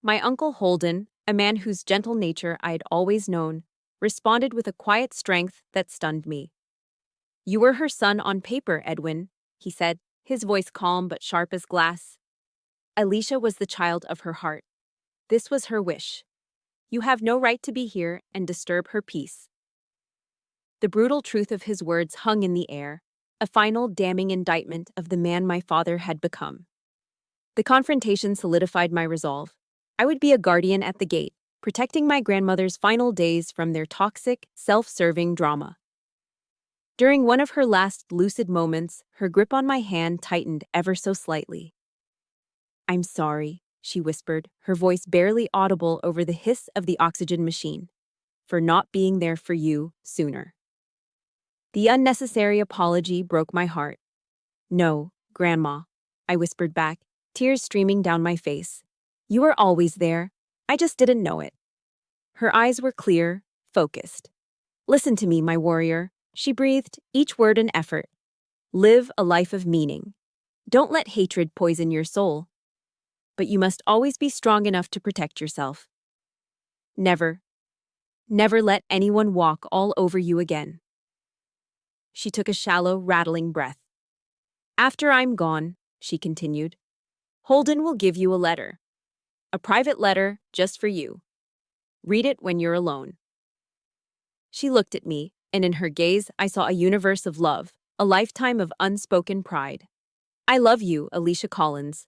My Uncle Holden, a man whose gentle nature I had always known, responded with a quiet strength that stunned me. "You were her son on paper, Edwin," he said, his voice calm but sharp as glass. "Alicia was the child of her heart. This was her wish. You have no right to be here and disturb her peace." The brutal truth of his words hung in the air, a final damning indictment of the man my father had become. The confrontation solidified my resolve. I would be a guardian at the gate, protecting my grandmother's final days from their toxic, self-serving drama. During one of her last lucid moments, her grip on my hand tightened ever so slightly. "I'm sorry," she whispered, her voice barely audible over the hiss of the oxygen machine, "for not being there for you sooner." The unnecessary apology broke my heart. "No, Grandma," I whispered back, tears streaming down my face. "You were always there. I just didn't know it." Her eyes were clear, focused. "Listen to me, my warrior," she breathed, each word an effort. "Live a life of meaning. Don't let hatred poison your soul. But you must always be strong enough to protect yourself. Never, never let anyone walk all over you again." She took a shallow, rattling breath. "After I'm gone," she continued, "Holden will give you a letter. A private letter just for you. Read it when you're alone." She looked at me, and in her gaze I saw a universe of love, a lifetime of unspoken pride. "I love you, Alicia Collins."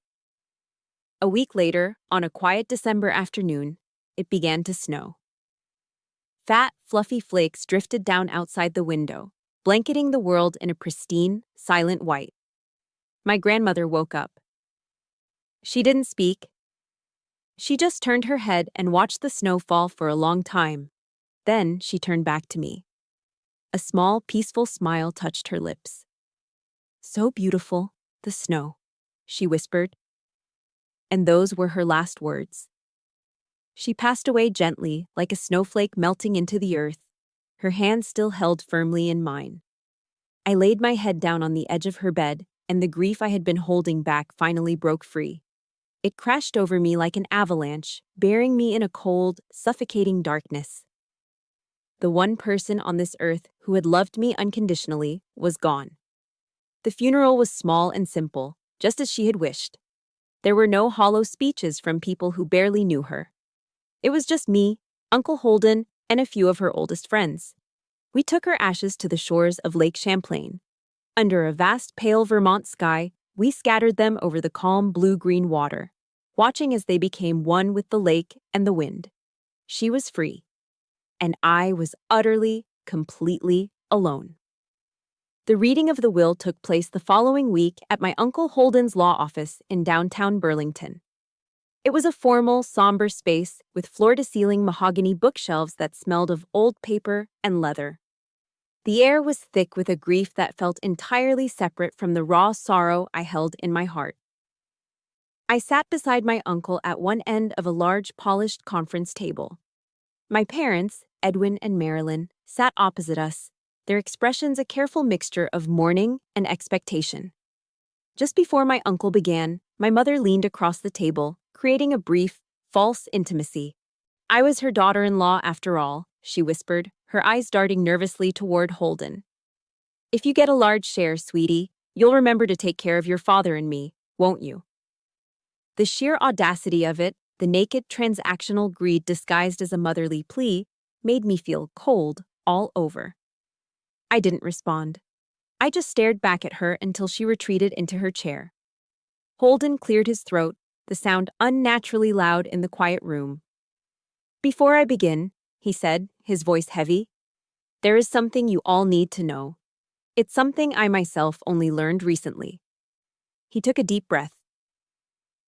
A week later, on a quiet December afternoon, it began to snow. Fat, fluffy flakes drifted down outside the window, blanketing the world in a pristine, silent white. My grandmother woke up. She didn't speak. She just turned her head and watched the snow fall for a long time. Then she turned back to me. A small, peaceful smile touched her lips. "So beautiful, the snow," she whispered. And those were her last words. She passed away gently, like a snowflake melting into the earth, her hand still held firmly in mine. I laid my head down on the edge of her bed, and the grief I had been holding back finally broke free. It crashed over me like an avalanche, burying me in a cold, suffocating darkness. The one person on this earth who had loved me unconditionally was gone. The funeral was small and simple, just as she had wished. There were no hollow speeches from people who barely knew her. It was just me, Uncle Holden, and a few of her oldest friends. We took her ashes to the shores of Lake Champlain. Under a vast pale Vermont sky, we scattered them over the calm blue-green water, watching as they became one with the lake and the wind. She was free, and I was utterly, completely alone. The reading of the will took place the following week at my Uncle Holden's law office in downtown Burlington. It was a formal, somber space with floor-to-ceiling mahogany bookshelves that smelled of old paper and leather. The air was thick with a grief that felt entirely separate from the raw sorrow I held in my heart. I sat beside my uncle at one end of a large, polished conference table. My parents, Edwin and Marilyn, sat opposite us, their expressions a careful mixture of mourning and expectation. Just before my uncle began, my mother leaned across the table, creating a brief, false intimacy. I was her daughter-in-law after all, she whispered, her eyes darting nervously toward Holden. If you get a large share, sweetie, you'll remember to take care of your father and me, won't you? The sheer audacity of it, the naked transactional greed disguised as a motherly plea, made me feel cold all over. I didn't respond. I just stared back at her until she retreated into her chair. Holden cleared his throat, the sound unnaturally loud in the quiet room. Before I begin, he said, his voice heavy, there is something you all need to know. It's something I myself only learned recently. He took a deep breath.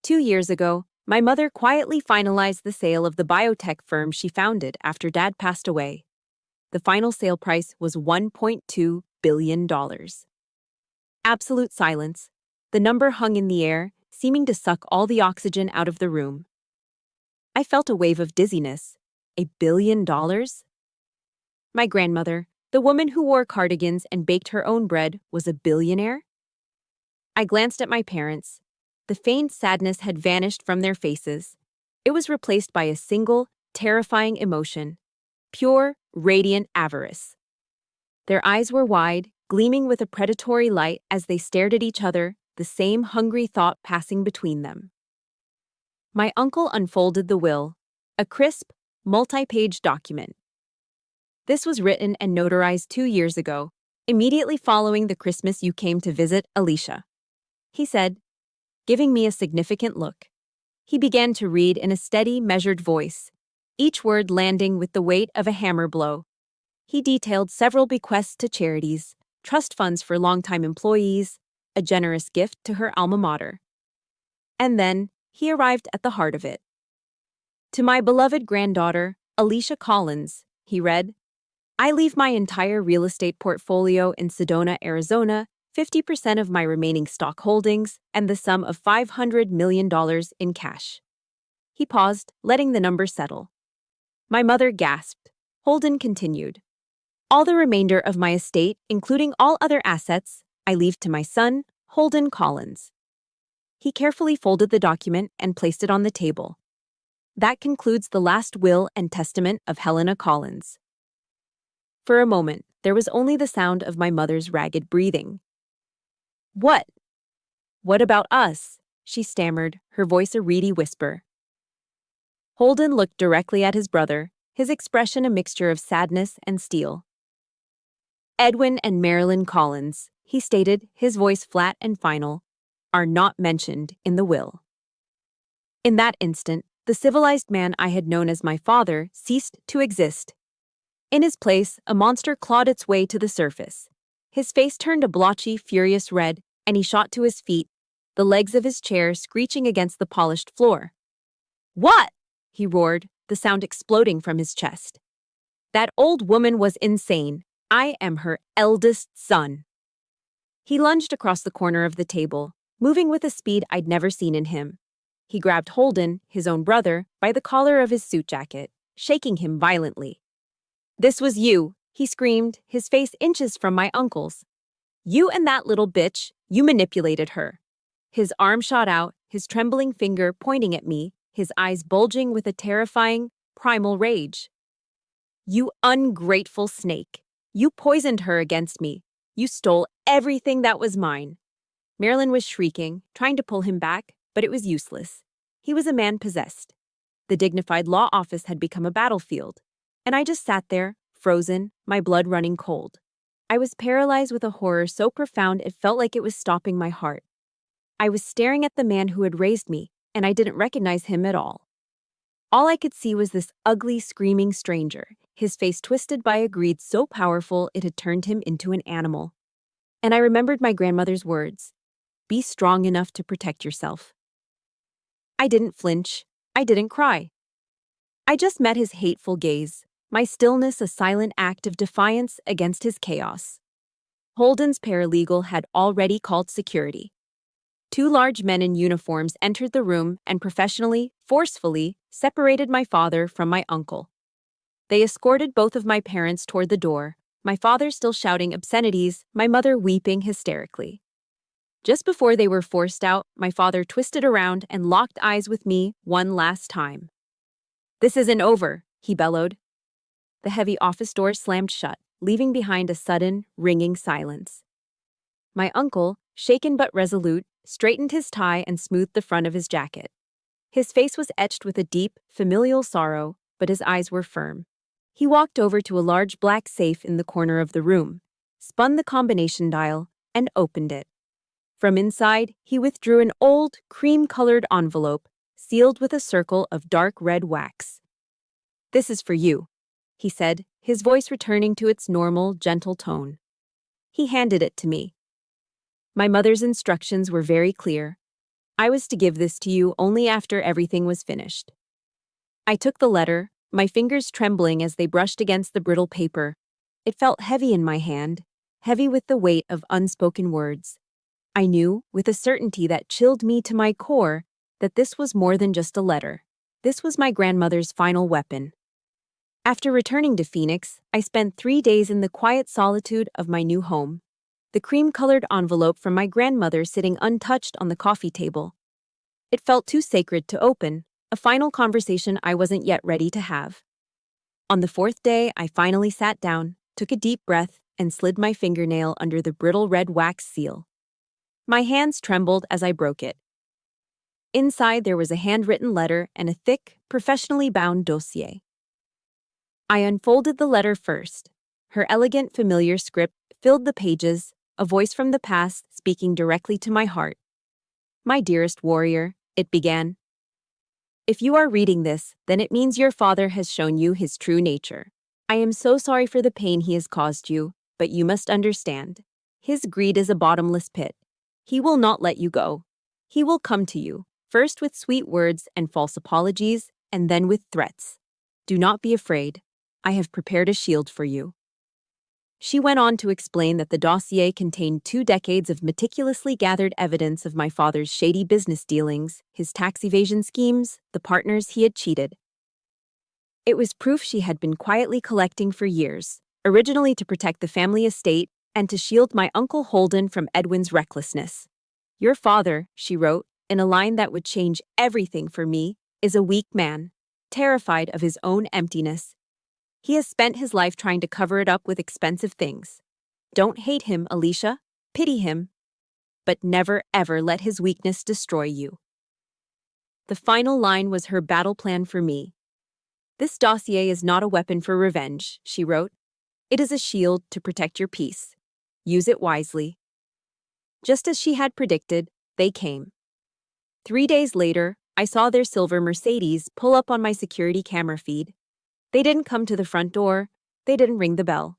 2 years ago, my mother quietly finalized the sale of the biotech firm she founded after Dad passed away. The final sale price was $1.2 billion. Absolute silence. The number hung in the air, seeming to suck all the oxygen out of the room. I felt a wave of dizziness. $1 billion? My grandmother, the woman who wore cardigans and baked her own bread, was a billionaire? I glanced at my parents. The faint sadness had vanished from their faces. It was replaced by a single, terrifying emotion. Pure, radiant avarice. Their eyes were wide, gleaming with a predatory light as they stared at each other, the same hungry thought passing between them. My uncle unfolded the will, a crisp, multi-page document. This was written and notarized 2 years ago, immediately following the Christmas you came to visit Alicia. He said, giving me a significant look. He began to read in a steady, measured voice, each word landing with the weight of a hammer blow. He detailed several bequests to charities, trust funds for longtime employees, a generous gift to her alma mater. And then, he arrived at the heart of it. To my beloved granddaughter, Alicia Collins, he read, I leave my entire real estate portfolio in Sedona, Arizona, 50% of my remaining stock holdings, and the sum of $500 million in cash. He paused, letting the number settle. My mother gasped. Holden continued. All the remainder of my estate, including all other assets, I leave to my son, Holden Collins. He carefully folded the document and placed it on the table. That concludes the last will and testament of Helena Collins. For a moment, there was only the sound of my mother's ragged breathing. What? What about us? She stammered, her voice a reedy whisper. Holden looked directly at his brother, his expression a mixture of sadness and steel. Edwin and Marilyn Collins, he stated, his voice flat and final, are not mentioned in the will. In that instant, the civilized man I had known as my father ceased to exist. In his place, a monster clawed its way to the surface. His face turned a blotchy, furious red, and he shot to his feet, the legs of his chair screeching against the polished floor. What? He roared, the sound exploding from his chest. That old woman was insane. I am her eldest son. He lunged across the corner of the table, moving with a speed I'd never seen in him. He grabbed Holden, his own brother, by the collar of his suit jacket, shaking him violently. "This was you," he screamed, his face inches from my uncle's. "You and that little bitch, you manipulated her." His arm shot out, his trembling finger pointing at me, his eyes bulging with a terrifying, primal rage. "You ungrateful snake. You poisoned her against me. You stole everything that was mine." Marilyn was shrieking, trying to pull him back, but it was useless. He was a man possessed. The dignified law office had become a battlefield, and I just sat there, frozen, my blood running cold. I was paralyzed with a horror so profound it felt like it was stopping my heart. I was staring at the man who had raised me, and I didn't recognize him at all. All I could see was this ugly, screaming stranger, his face twisted by a greed so powerful it had turned him into an animal. And I remembered my grandmother's words, "Be strong enough to protect yourself." I didn't flinch. I didn't cry. I just met his hateful gaze, my stillness a silent act of defiance against his chaos. Holden's paralegal had already called security. 2 large men in uniforms entered the room and professionally, forcefully, separated my father from my uncle. They escorted both of my parents toward the door, my father still shouting obscenities, my mother weeping hysterically. Just before they were forced out, my father twisted around and locked eyes with me one last time. "This isn't over," he bellowed. The heavy office door slammed shut, leaving behind a sudden, ringing silence. My uncle, shaken but resolute, straightened his tie and smoothed the front of his jacket. His face was etched with a deep, familial sorrow, but his eyes were firm. He walked over to a large black safe in the corner of the room, spun the combination dial, and opened it. From inside, he withdrew an old, cream-colored envelope, sealed with a circle of dark red wax. "This is for you," he said, his voice returning to its normal, gentle tone. He handed it to me. My mother's instructions were very clear. I was to give this to you only after everything was finished. I took the letter, my fingers trembling as they brushed against the brittle paper. It felt heavy in my hand, heavy with the weight of unspoken words. I knew, with a certainty that chilled me to my core, that this was more than just a letter. This was my grandmother's final weapon. After returning to Phoenix, I spent 3 days in the quiet solitude of my new home, the cream-colored envelope from my grandmother sitting untouched on the coffee table. It felt too sacred to open, a final conversation I wasn't yet ready to have. On the 4th day, I finally sat down, took a deep breath, and slid my fingernail under the brittle red wax seal. My hands trembled as I broke it. Inside, there was a handwritten letter and a thick, professionally bound dossier. I unfolded the letter first. Her elegant, familiar script filled the pages, a voice from the past speaking directly to my heart. "My dearest warrior," it began. "If you are reading this, then it means your father has shown you his true nature. I am so sorry for the pain he has caused you, but you must understand. His greed is a bottomless pit. He will not let you go. He will come to you, first with sweet words and false apologies, and then with threats. Do not be afraid. I have prepared a shield for you." She went on to explain that the dossier contained 2 decades of meticulously gathered evidence of my father's shady business dealings, his tax evasion schemes, the partners he had cheated. It was proof she had been quietly collecting for years, originally to protect the family estate and to shield my Uncle Holden from Edwin's recklessness. "Your father," she wrote, in a line that would change everything for me, "is a weak man, terrified of his own emptiness. He has spent his life trying to cover it up with expensive things. Don't hate him, Alicia. Pity him. But never ever let his weakness destroy you." The final line was her battle plan for me. "This dossier is not a weapon for revenge," she wrote. "It is a shield to protect your peace. Use it wisely." Just as she had predicted, they came. 3 days later, I saw their silver Mercedes pull up on my security camera feed. They didn't come to the front door. They didn't ring the bell.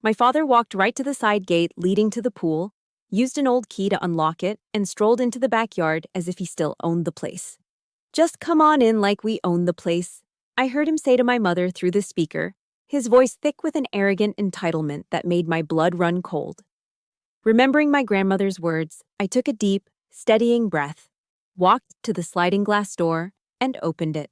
My father walked right to the side gate leading to the pool, used an old key to unlock it, and strolled into the backyard as if he still owned the place. "Just come on in like we own the place," I heard him say to my mother through the speaker, his voice thick with an arrogant entitlement that made my blood run cold. Remembering my grandmother's words, I took a deep, steadying breath, walked to the sliding glass door, and opened it.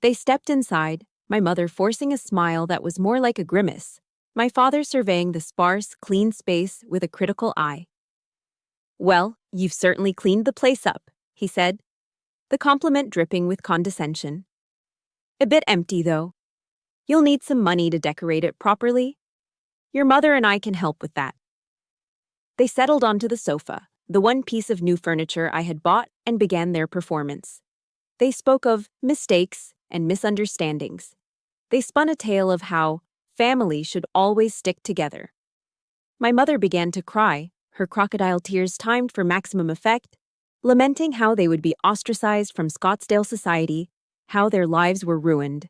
They stepped inside, my mother forcing a smile that was more like a grimace, my father surveying the sparse, clean space with a critical eye. "Well, you've certainly cleaned the place up," he said, the compliment dripping with condescension. "A bit empty, though. You'll need some money to decorate it properly. Your mother and I can help with that." They settled onto the sofa, the one piece of new furniture I had bought, and began their performance. They spoke of mistakes and misunderstandings. They spun a tale of how family should always stick together. My mother began to cry, her crocodile tears timed for maximum effect, lamenting how they would be ostracized from Scottsdale society, how their lives were ruined.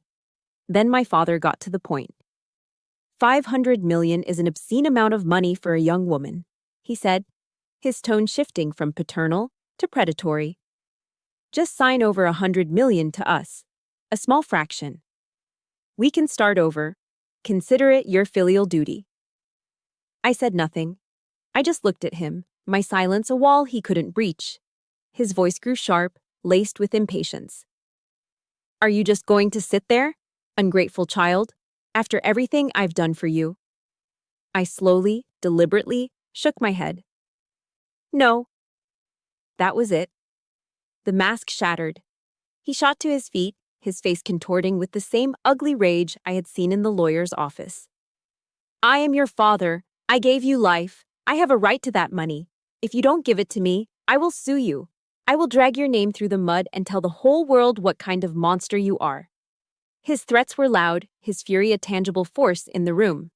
Then my father got to the point. $500 million is an obscene amount of money for a young woman, he said, his tone shifting from paternal to predatory. "Just sign over $100 million to us, a small fraction. We can start over. Consider it your filial duty." I said nothing. I just looked at him, my silence a wall he couldn't breach. His voice grew sharp, laced with impatience. "Are you just going to sit there, ungrateful child, after everything I've done for you?" I slowly, deliberately, shook my head. "No." That was it. The mask shattered. He shot to his feet, his face contorting with the same ugly rage I had seen in the lawyer's office. "I am your father. I gave you life. I have a right to that money. If you don't give it to me, I will sue you. I will drag your name through the mud and tell the whole world what kind of monster you are." His threats were loud, his fury a tangible force in the room.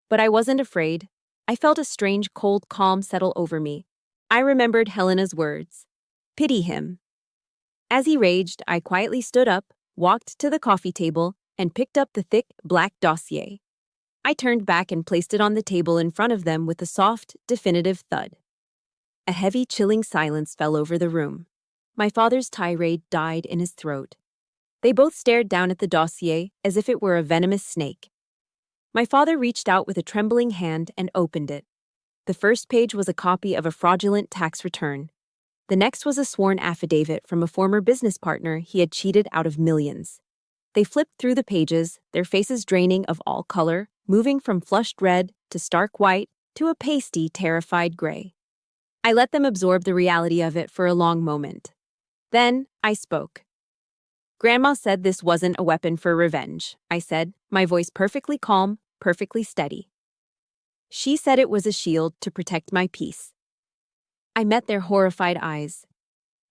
But I wasn't afraid. I felt a strange, cold calm settle over me. I remembered Helena's words. Pity him. As he raged, I quietly stood up, walked to the coffee table, and picked up the thick, black dossier. I turned back and placed it on the table in front of them with a soft, definitive thud. A heavy, chilling silence fell over the room. My father's tirade died in his throat. They both stared down at the dossier as if it were a venomous snake. My father reached out with a trembling hand and opened it. The first page was a copy of a fraudulent tax return. The next was a sworn affidavit from a former business partner he had cheated out of millions. They flipped through the pages, their faces draining of all color, moving from flushed red to stark white to a pasty, terrified gray. I let them absorb the reality of it for a long moment. Then I spoke. "Grandma said this wasn't a weapon for revenge," I said, my voice perfectly calm, perfectly steady. "She said it was a shield to protect my peace." I met their horrified eyes.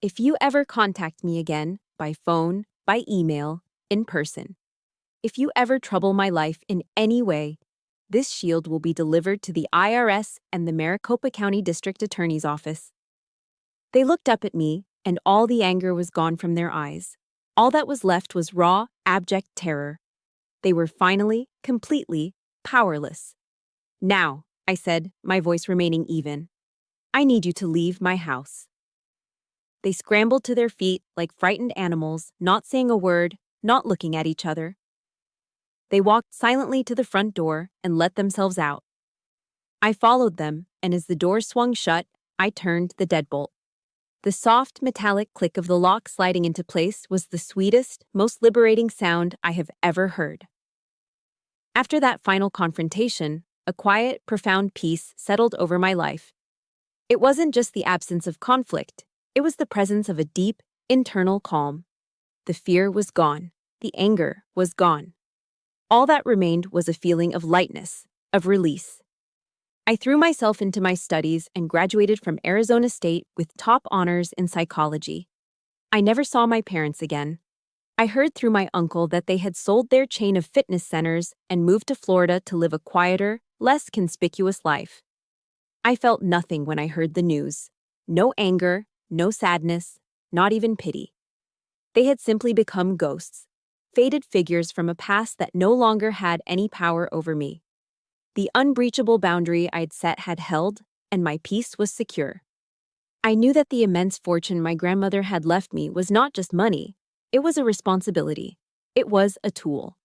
"If you ever contact me again, by phone, by email, in person, if you ever trouble my life in any way, this shield will be delivered to the IRS and the Maricopa County District Attorney's Office." They looked up at me, and all the anger was gone from their eyes. All that was left was raw, abject terror. They were finally, completely, powerless. "Now," I said, my voice remaining even, "I need you to leave my house." They scrambled to their feet like frightened animals, not saying a word, not looking at each other. They walked silently to the front door and let themselves out. I followed them, and as the door swung shut, I turned the deadbolt. The soft, metallic click of the lock sliding into place was the sweetest, most liberating sound I have ever heard. After that final confrontation, a quiet, profound peace settled over my life. It wasn't just the absence of conflict, it was the presence of a deep, internal calm. The fear was gone. The anger was gone. All that remained was a feeling of lightness, of release. I threw myself into my studies and graduated from Arizona State with top honors in psychology. I never saw my parents again. I heard through my uncle that they had sold their chain of fitness centers and moved to Florida to live a quieter, less conspicuous life. I felt nothing when I heard the news. No anger, no sadness, not even pity. They had simply become ghosts, faded figures from a past that no longer had any power over me. The unbreachable boundary I'd set had held, and my peace was secure. I knew that the immense fortune my grandmother had left me was not just money, it was a responsibility. It was a tool.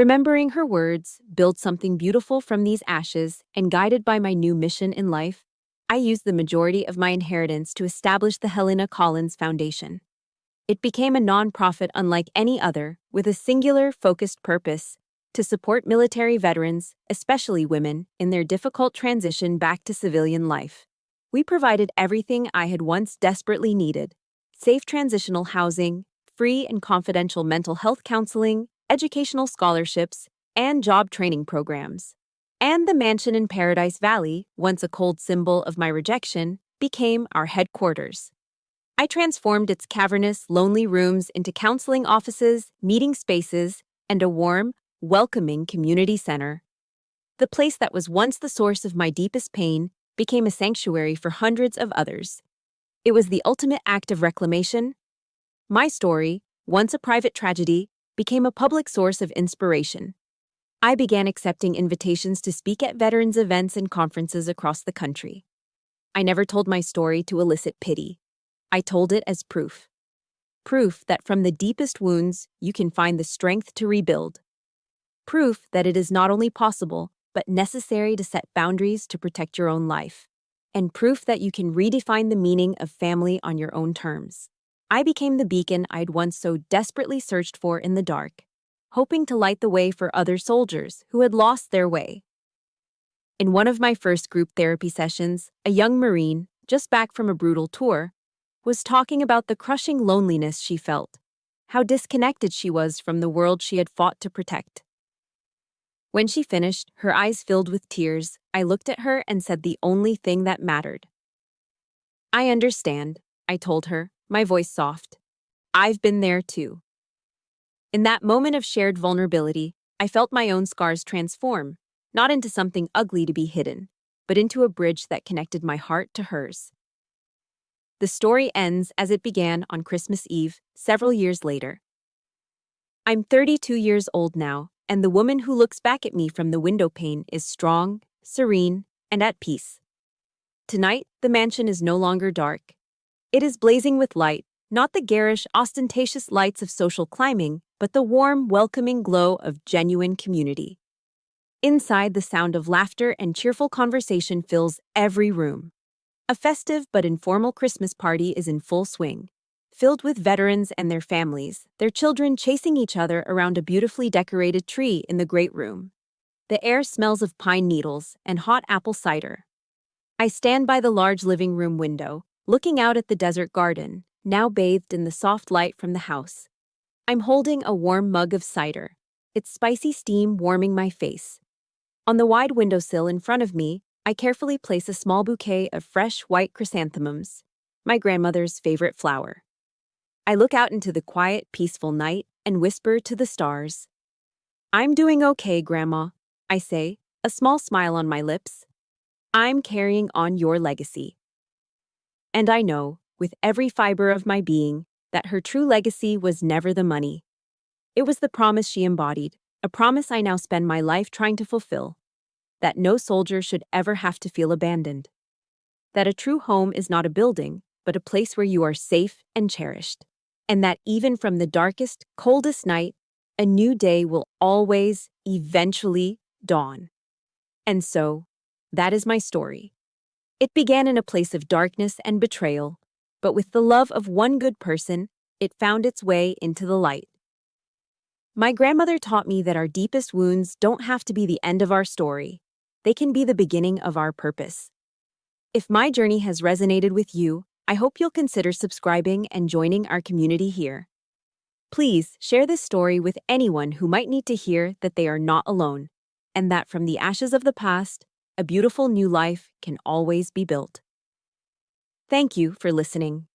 Remembering her words, build something beautiful from these ashes, and guided by my new mission in life, I used the majority of my inheritance to establish the Helena Collins Foundation. It became a nonprofit unlike any other, with a singular, focused purpose to support military veterans, especially women, in their difficult transition back to civilian life. We provided everything I had once desperately needed: safe transitional housing, free and confidential mental health counseling, educational scholarships, and job training programs. And the mansion in Paradise Valley, once a cold symbol of my rejection, became our headquarters. I transformed its cavernous, lonely rooms into counseling offices, meeting spaces, and a warm, welcoming community center. The place that was once the source of my deepest pain became a sanctuary for hundreds of others. It was the ultimate act of reclamation. My story, once a private tragedy, became a public source of inspiration. I began accepting invitations to speak at veterans events and conferences across the country. I never told my story to elicit pity. I told it as proof. Proof that from the deepest wounds, you can find the strength to rebuild. Proof that it is not only possible, but necessary to set boundaries to protect your own life. And proof that you can redefine the meaning of family on your own terms. I became the beacon I'd once so desperately searched for in the dark, hoping to light the way for other soldiers who had lost their way. In one of my first group therapy sessions, a young Marine, just back from a brutal tour, was talking about the crushing loneliness she felt, how disconnected she was from the world she had fought to protect. When she finished, her eyes filled with tears, I looked at her and said the only thing that mattered. "I understand," I told her, my voice soft. "I've been there too." In that moment of shared vulnerability, I felt my own scars transform, not into something ugly to be hidden, but into a bridge that connected my heart to hers. The story ends as it began on Christmas Eve, several years later. I'm 32 years old now, and the woman who looks back at me from the window pane is strong, serene, and at peace. Tonight, the mansion is no longer dark. It is blazing with light, not the garish, ostentatious lights of social climbing, but the warm, welcoming glow of genuine community. Inside, the sound of laughter and cheerful conversation fills every room. A festive but informal Christmas party is in full swing, filled with veterans and their families, their children chasing each other around a beautifully decorated tree in the great room. The air smells of pine needles and hot apple cider. I stand by the large living room window, looking out at the desert garden, now bathed in the soft light from the house. I'm holding a warm mug of cider, its spicy steam warming my face. On the wide windowsill in front of me, I carefully place a small bouquet of fresh white chrysanthemums, my grandmother's favorite flower. I look out into the quiet, peaceful night and whisper to the stars. "I'm doing okay, Grandma," I say, a small smile on my lips. "I'm carrying on your legacy." And I know, with every fiber of my being, that her true legacy was never the money. It was the promise she embodied, a promise I now spend my life trying to fulfill. That no soldier should ever have to feel abandoned. That a true home is not a building, but a place where you are safe and cherished. And that even from the darkest, coldest night, a new day will always, eventually, dawn. And so, that is my story. It began in a place of darkness and betrayal, but with the love of one good person, it found its way into the light. My grandmother taught me that our deepest wounds don't have to be the end of our story. They can be the beginning of our purpose. If my journey has resonated with you, I hope you'll consider subscribing and joining our community here. Please share this story with anyone who might need to hear that they are not alone, and that from the ashes of the past, a beautiful new life can always be built. Thank you for listening.